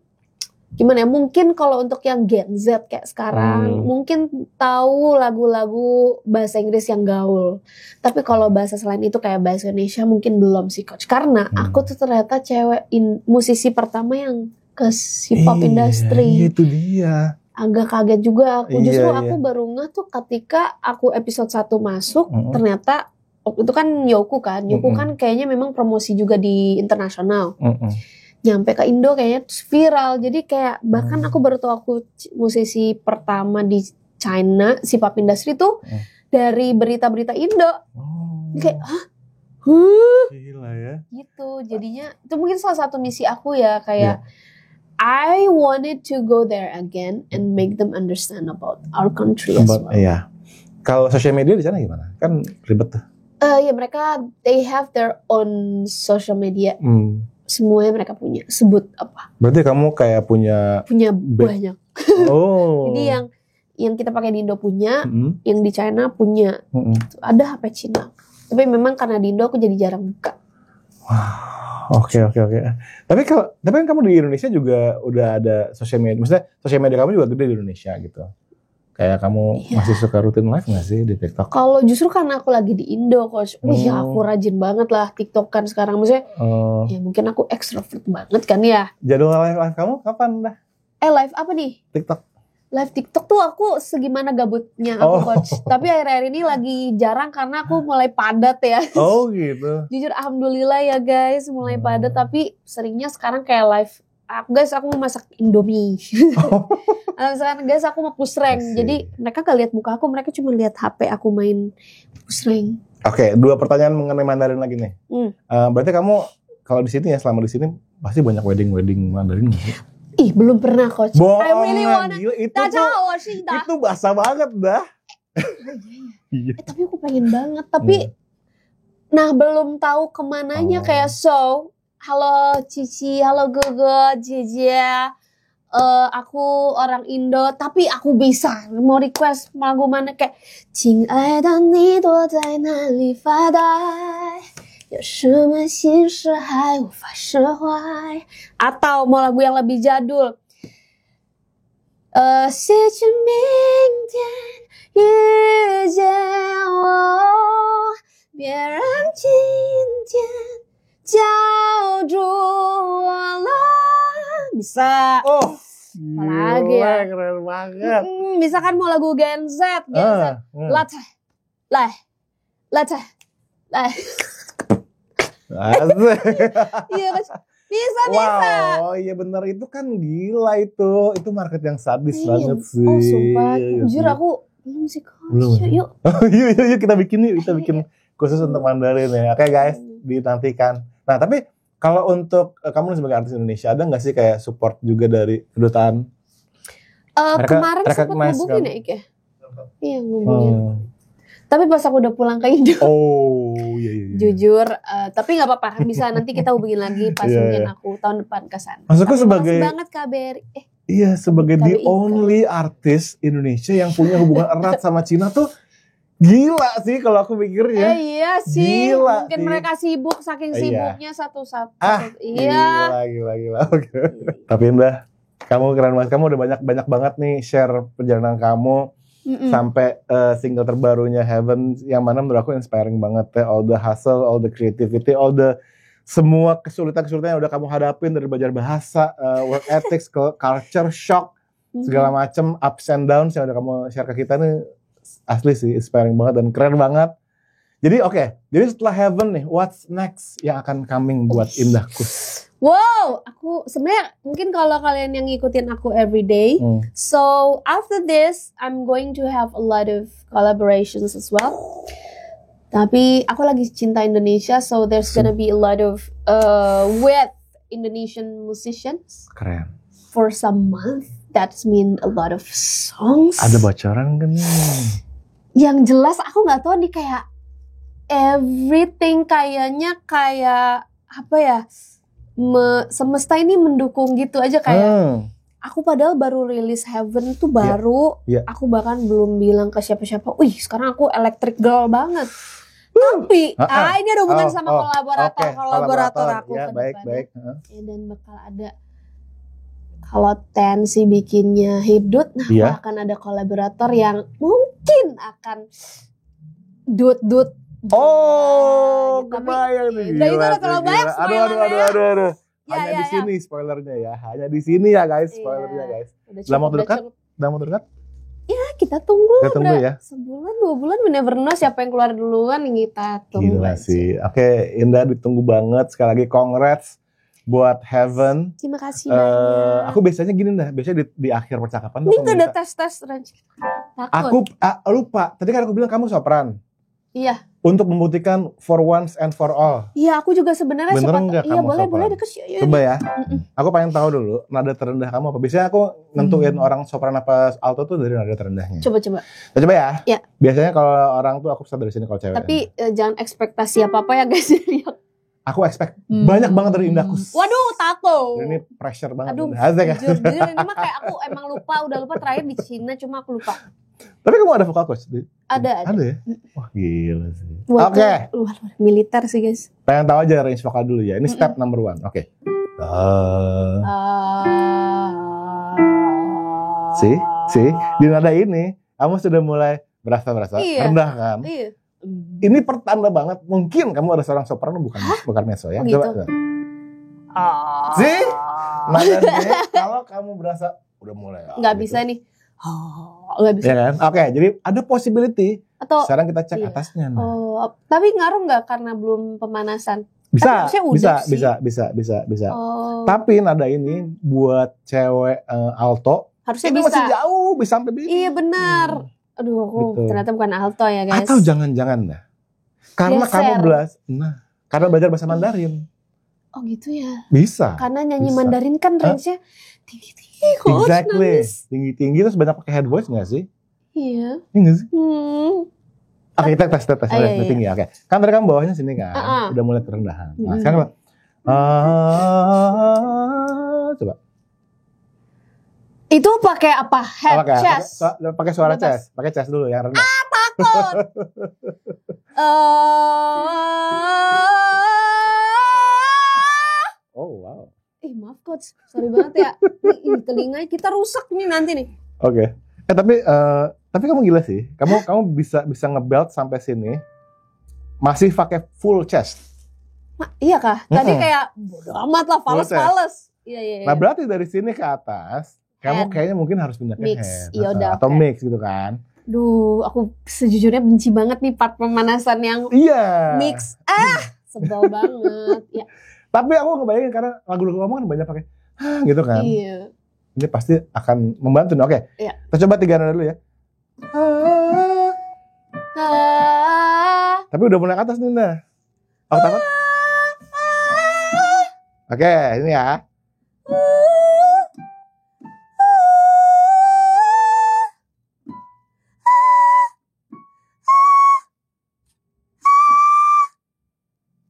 gimana ya, mungkin kalau untuk yang Gen Z kayak sekarang mungkin tahu lagu-lagu bahasa Inggris yang gaul, tapi kalau bahasa selain itu kayak bahasa Indonesia mungkin belum sih coach, karena aku tuh ternyata musisi pertama yang ke si pop industry. Itu dia. Agak kaget juga aku, justru aku baru ngeh tuh ketika aku episode 1 masuk, ternyata itu kan Youku kan kayaknya memang promosi juga di internasional. Nyampe ke Indo kayaknya viral. Jadi kayak bahkan aku baru tahu aku musisi pertama di China si pop industry tuh dari berita-berita Indo. Kayak gila ya. Gitu. Jadinya itu mungkin salah satu misi aku ya, kayak I wanted to go there again and make them understand about our country as well. Iya. Kalau sosial media di sana gimana? Kan ribet tuh. Ya mereka they have their own social media. Semuanya mereka punya. Sebut apa? Berarti kamu kayak punya banyak. Jadi yang kita pakai di Indo punya, yang di China punya. Ada HP Cina. Tapi memang karena di Indo aku jadi jarang buka. Oke. Tapi kan kamu di Indonesia juga udah ada sosial media. Maksudnya sosial media kamu juga gede di Indonesia gitu. Kayak kamu masih suka rutin live gak sih di TikTok? Kalau justru karena aku lagi di Indo, coach. Aku rajin banget lah TikTok kan sekarang. Maksudnya, ya mungkin aku extrovert banget kan ya. Jadwal live kamu kapan dah? Live apa nih? TikTok. Live TikTok tuh aku segimana gabutnya aku coach. Tapi akhir-akhir ini lagi jarang karena aku mulai padat ya. Oh gitu. Jujur alhamdulillah ya guys, mulai padat. Tapi seringnya sekarang kayak live. Guys, aku mau masak Indomie. Misalkan guys aku mau push rank, jadi mereka gak lihat muka aku, mereka cuma lihat HP aku main push rank. Oke, 2 pertanyaan mengenai Mandarin lagi nih. Berarti kamu kalau di sini ya, selama di sini pasti banyak wedding Mandarin gak sih? Ih, belum pernah coach. I really wanna. Gila, itu basah banget dah. Tapi aku pengen banget. Tapi, nah belum tahu kemananya kayak halo Cici, halo Gogo, Jeje. Aku orang Indo, tapi aku bisa mau request lagu mana kayak 亲爱的你躲在哪里发呆有什么心事还无法释怀 atau mau lagu yang lebih jadul 谢谢明天遇见我别让今天叫住我了 bisa apalagi ya keren banget bisa kan mau lagu Gen Z Latte iya bisa wow iya bener itu kan gila itu market yang sadis banget sih sumpah jujur aku belum sih yuk yuk kita bikin khusus untuk Mandarin ya oke guys dinantikan nah tapi kalau untuk kamu sebagai artis Indonesia ada nggak sih kayak support juga dari kedutaan? Kemarin sempat ngubungin ya Ike? Iya ngubungin. Tapi pas aku udah pulang ke Indo. Iya. Jujur, tapi nggak apa-apa. Bisa nanti kita hubungin lagi pas mungkin aku tahun depan kesana. Maksudku sebagai banget KBRI. Iya sebagai the only artis Indonesia yang punya hubungan erat sama Cina tuh. Gila sih kalau aku mikirnya. Iya sih. Gila mungkin sih. mereka sibuk saking sibuknya satu-satu. Iya. Gila. Okay. Tapi Indah, kamu keren banget. Kamu udah banyak banget nih share perjalanan kamu sampai single terbarunya Heaven yang mana menurut aku inspiring banget ya. All the hustle, all the creativity, all the semua kesulitan yang udah kamu hadapin dari belajar bahasa, work ethics, culture shock, segala macam ups and downs yang udah kamu share ke kita nih. Asli sih, inspiring banget dan keren banget. Jadi jadi setelah Heaven nih, what's next yang akan coming buat Indahku? Wow, aku sebenarnya mungkin kalau kalian yang ngikutin aku everyday, so after this I'm going to have a lot of collaborations as well. Tapi aku lagi cinta Indonesia, so there's gonna be a lot of with Indonesian musicians. Keren. For some month. That's mean a lot of songs. Ada bocoran kan nih? Yang jelas aku nggak tahu nih kayak everything kayaknya kayak apa ya semesta ini mendukung gitu aja kayak aku padahal baru rilis Heaven tuh baru aku bahkan belum bilang ke siapa-siapa. Wih sekarang aku electric girl banget. Tapi ini ada hubungan sama kolaborator aku ya, baik. Dan bakal ada. Kalau Tensi bikinnya Hidut, akan ada kolaborator yang mungkin akan dut. Kebayang nih. Itu udah terlalu banyak spoilernya. Aduh. Hanya di sini spoilernya ya. Hanya di sini ya guys, spoilernya guys. Dalam waktu dekat? Ya kita tunggu. Ya. Sebulan, 2 bulan, we never know siapa yang keluar duluan kita tunggu. Gila sih. Oke, Indah ditunggu banget. Sekali lagi congrats buat Heaven. Terima kasih banyak. Aku biasanya gini biasanya di akhir percakapan ini tuh ada tes range. Aku lupa. Tadi kan aku bilang kamu sopran. Iya. Untuk membuktikan for once and for all. Iya, aku juga sebenarnya iya, boleh dikasih. Coba ya. Aku pengen tahu dulu nada terendah kamu apa. Biasanya aku nentuin orang sopran apa alto tuh dari nada terendahnya. Coba. Coba ya. Iya. Biasanya kalau orang tuh aku bisa dari sini kalau cewek. Tapi jangan ekspektasi apa-apa ya guys. Aku expect banyak banget dari Indahku. Waduh, tato. Ini pressure banget. Aduh, jujur ini mah kayak aku emang udah lupa terakhir di Cina, cuma aku lupa. Tapi kamu ada vokal coach? Ada ya? Wah gila sih. Oke. Militer sih guys. Pengen tahu aja range vokal dulu ya. Ini step number 1. Oke. See, di nada ini kamu sudah mulai berasa rendah kan? Iya. Ini pertanda banget mungkin kamu ada seorang soprano bukan mezzo ya. Gitu. Coba. See? Nadanya kalau kamu berasa udah mulai. Nggak bisa nih. Nggak bisa. Ya kan? Oke, jadi ada possibility. Atau sekarang kita cek atasnya. Tapi ngaruh nggak karena belum pemanasan? Bisa. Tapi nada ini buat cewek alto Harusnya Ini bisa. masih jauh, bisa sampai begini. Iya benar. Aduh, aku Gitu. ternyata bukan alto ya guys. Atau jangan-jangan dah. Karena Geser. karena belajar bahasa Mandarin. Oh gitu ya. Bisa. Karena nyanyi Bisa. Mandarin kan range-nya tinggi-tinggi. Coach, Exactly. nangis. Tinggi-tinggi terus banyak pakai head voice gak sih? Iya. Iya gak sih? Hmm. Oke, kita tes Iya. tinggi. Oke. Kan tadi kan bawahnya sini kan. Udah mulai kerendahan. Nah, sekarang apa? Coba. Itu pakai apa? Head, chest. Pakai suara Bebas. chest. Pakai chest dulu yang rendah. Takut. Oh, wow. Maaf coach, sorry banget ya. Ini telinga kita rusak nih nanti nih. Oke. Tapi kamu gila sih. Kamu bisa ngebelt sampai sini masih pakai full chest. Iya kah? Tadi kayak bodo amat lah, fales. Iya. Nah, berarti dari sini ke atas kamu Head. kayaknya mungkin harus pindah ke Mix. head Iya udah, atau oke. mix gitu kan. Duh, aku sejujurnya benci banget nih part pemanasan yang Iya. mix. Sebel banget. Ya, Tapi aku ngebayangin karena lagu-lagu kamu kan banyak pakai gitu kan. iya. Ini pasti akan membantu. Oke. Iya. Kita coba 3 nada dulu ya. Tapi udah mulai ke atas nih, Nah. Oktavnya. Oke, ini ya.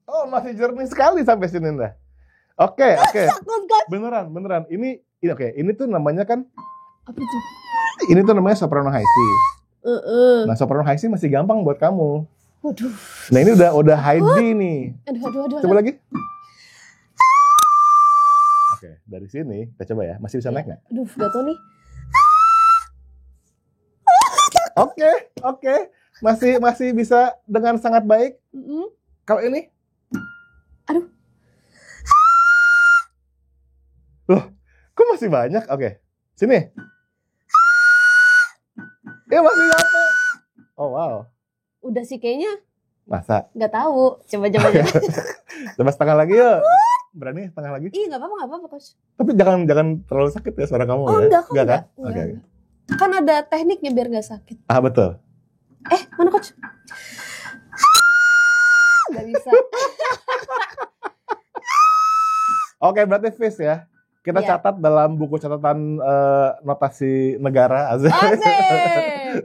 Oh, masih jernih sekali sampai sini, Nah. Oke. Takut coach. Beneran. Ini oke. Ini tuh namanya kan, Apa tuh? ini tuh namanya soprano high C. Heeh. Nah, soprano high C masih gampang buat kamu. Waduh. Nah, ini udah high D nih. Aduh. Coba lagi. Oke, dari sini kita coba ya. Masih bisa naik nggak? Aduh, gak tau nih. Oke. Masih bisa dengan sangat baik. Mm-mm. Kalau ini? Aduh. Loh, kok masih banyak? Oke. Sini. Ya masih nyampe. Oh, wow. Udah sih kayaknya. Masa? Gak tahu. Coba. Coba setengah lagi yuk. Berani setengah lagi? Ih, gak apa-apa coach. Tapi jangan terlalu sakit ya suara kamu Oh, ya. enggak kok. Kan? Enggak. Oke. Kan ada tekniknya biar gak sakit. Ah, betul. Mana coach? Gak bisa. Oke, berarti Fis ya. Kita Iya. catat dalam buku catatan notasi negara Asik.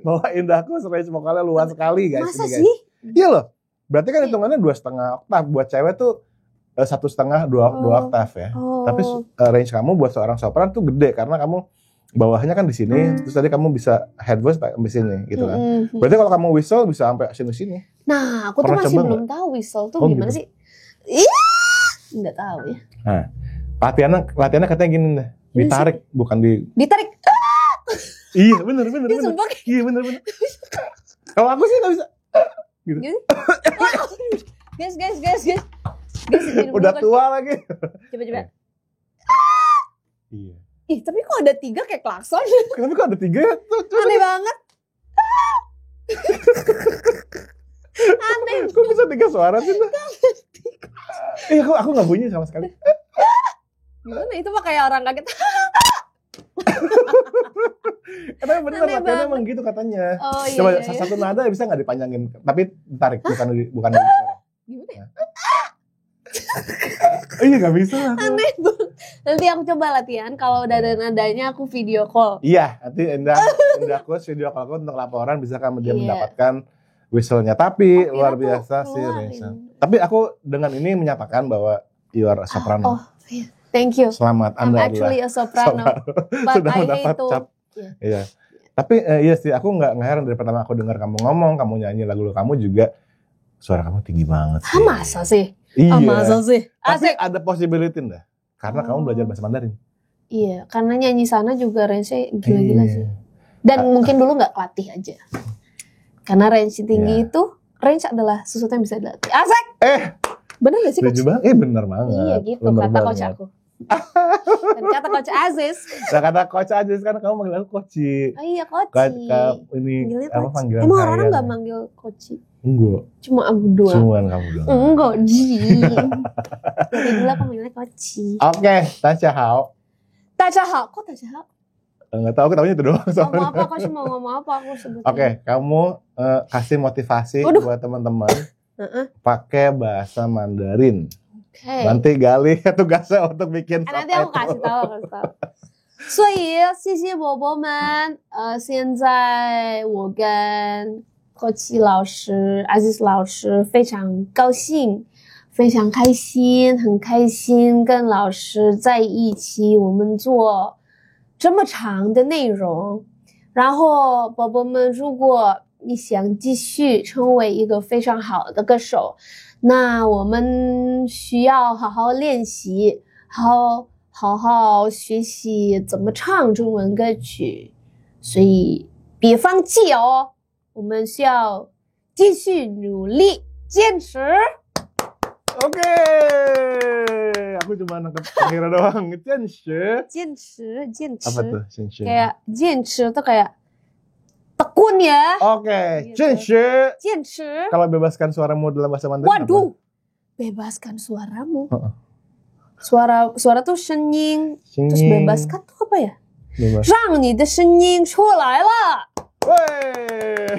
bahwa Indahku range vokalnya luas sekali guys. Masa ini, guys. sih? Iya loh. Berarti kan hitungannya 2,5 oktav. Buat cewek tuh 1,5 2 oktav ya. Oh. Tapi range kamu buat seorang sopran tuh gede karena kamu bawahnya kan di sini, terus tadi kamu bisa head voice sampai sini gitu kan. Berarti kalau kamu whistle bisa sampai sini-sini. Nah, aku tuh Pernah masih coba belum tahu whistle tuh Oh, gimana gitu. sih? Iya. Nggak tahu ya. Nah, latihannya katanya gini deh. Ditarik bukan Ditarik. Iya, bener. Sumpah. Iya, bener. Kalau aku sih nggak bisa. Gitu. Guys. Minum Udah dulu, tua lagi. Coach. Coba. Iya. Ih, tapi kok ada 3 kayak klakson? Kenapa kok ada 3 ya? Tuh, coba. Aneh banget. Aneh. Kok bisa 3 suara sih? Iya, aku nggak bunyi sama sekali. Gimana itu mah kayak orang kaget. Tapi bener, Aneh latihannya banget. emang gitu katanya. Oh iya. Coba iya. satu nada bisa nggak dipanjangin? Tapi ditarik, bukan di Gimana ya? Iya, nggak bisa lah. Aneh banget. Nanti aku coba latihan. Kalau udah ada nadanya aku video call. Iya, nanti Indah coach video call aku untuk laporan bisa kamu dia Iya. mendapatkan whistle-nya. Tapi Akhirnya luar tuh biasa sih keluarin. Reza. Tapi aku dengan ini menyatakan bahwa you are a soprano. Oh, iya. Thank you. Selamat, I'm Anda actually adalah a soprano. But sudah I mendapat hate to. cap. Iya. Iya. Tapi iya sih, aku nggak heran dari pertama aku dengar kamu ngomong, kamu nyanyi lagu kamu juga suara kamu tinggi banget sih. Masa sih? Iya. Masa sih? Tapi Asik. ada possibility dah. Karena kamu belajar bahasa Mandarin. Iya, karena nyanyi sana juga range-nya gila-gila Iya. sih. Dan mungkin dulu nggak latih aja. Karena range tinggi Iya. itu, range adalah sesuatu yang bisa dilatih. Asik! Bener gak sih, Setuju Coach? banget. Bener banget. Iya gitu, Bener kata coach banget. aku. Dan kata coach Aziz. Nah, kata coach aja kan kamu manggil aku Koci. Oh iya, coach. Ini Manggilnya apa coach. panggilan Emang sayang. orang nggak manggil coach? Enggak. Cuma aku dua. Cuman kamu doang. Enggak, Ji. Dari dulu aku manggilnya coach. Oke, Tasya Hao. Tajahal. Kok Tajahal? Nggak tahu, aku tahunya itu doang. Ngomong apa? Aku cuma ngomong apa aku sebutin. Oke, kamu kasih motivasi Waduh. buat teman-teman pakai bahasa Mandarin. Oke. Nanti Gali tugasnya untuk bikin Nanti aku kasih tahu. 所以谢谢宝宝们，现在我跟何琪老师、Aziz 老师非常高兴，非常开心，很开心跟老师在一起，我们做这么长的内容。然后宝宝们，如果你想继续成为一个非常好的歌手，那我们需要好好练习，好好学习怎么唱中文歌曲，所以别放弃哦，我们需要继续努力，坚持。 Oke, aku cuma nangkep akhirnya doang. 坚持坚持 apa tuh? 坚持 kayak 坚持tuh kayak tekun ya. Oke, Gitu. 坚持坚持 Kalau bebaskan suaramu dalam bahasa Mandarin waduh, bebaskan suaramu. Suara tuh 声音 terus bebaskan tuh apa ya? Bebas. 让你的声音出来了. Wey.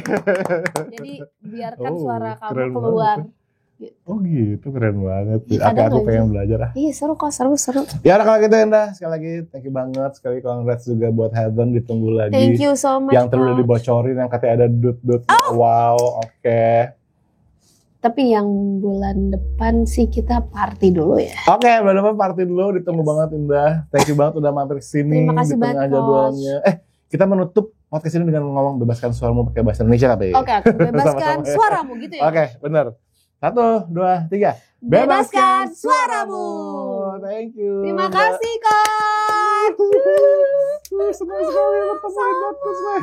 Jadi biarkan Oh, suara kamu keren keluar. Oh gitu, keren banget. Iya, Aku ada nggak pengen itu? belajar ah. Iya seru kok, seru. Ya udah kalau gitu Indah, sekali lagi thank you banget. Sekali congrats juga buat Heaven, ditunggu lagi. Thank you so much. Yang terus udah Coach. dibocorin yang katanya ada dut-dut. Wow, oke. Tapi yang bulan depan sih kita party dulu ya. Oke, bulan depan party dulu, ditunggu banget Indah. Thank you banget udah mampir kesini. Terima kasih di tengah banget, jadwalnya. Kita menutup podcast ini dengan ngomong bebaskan suaramu pakai bahasa Indonesia tapi. Oke, bebaskan Sama-sama ya. suaramu gitu ya. Oke, bener. 1, 2, 3. Bebaskan suaramu. Thank you. Terima kasih Coach. Senang sekali bertemu Indah.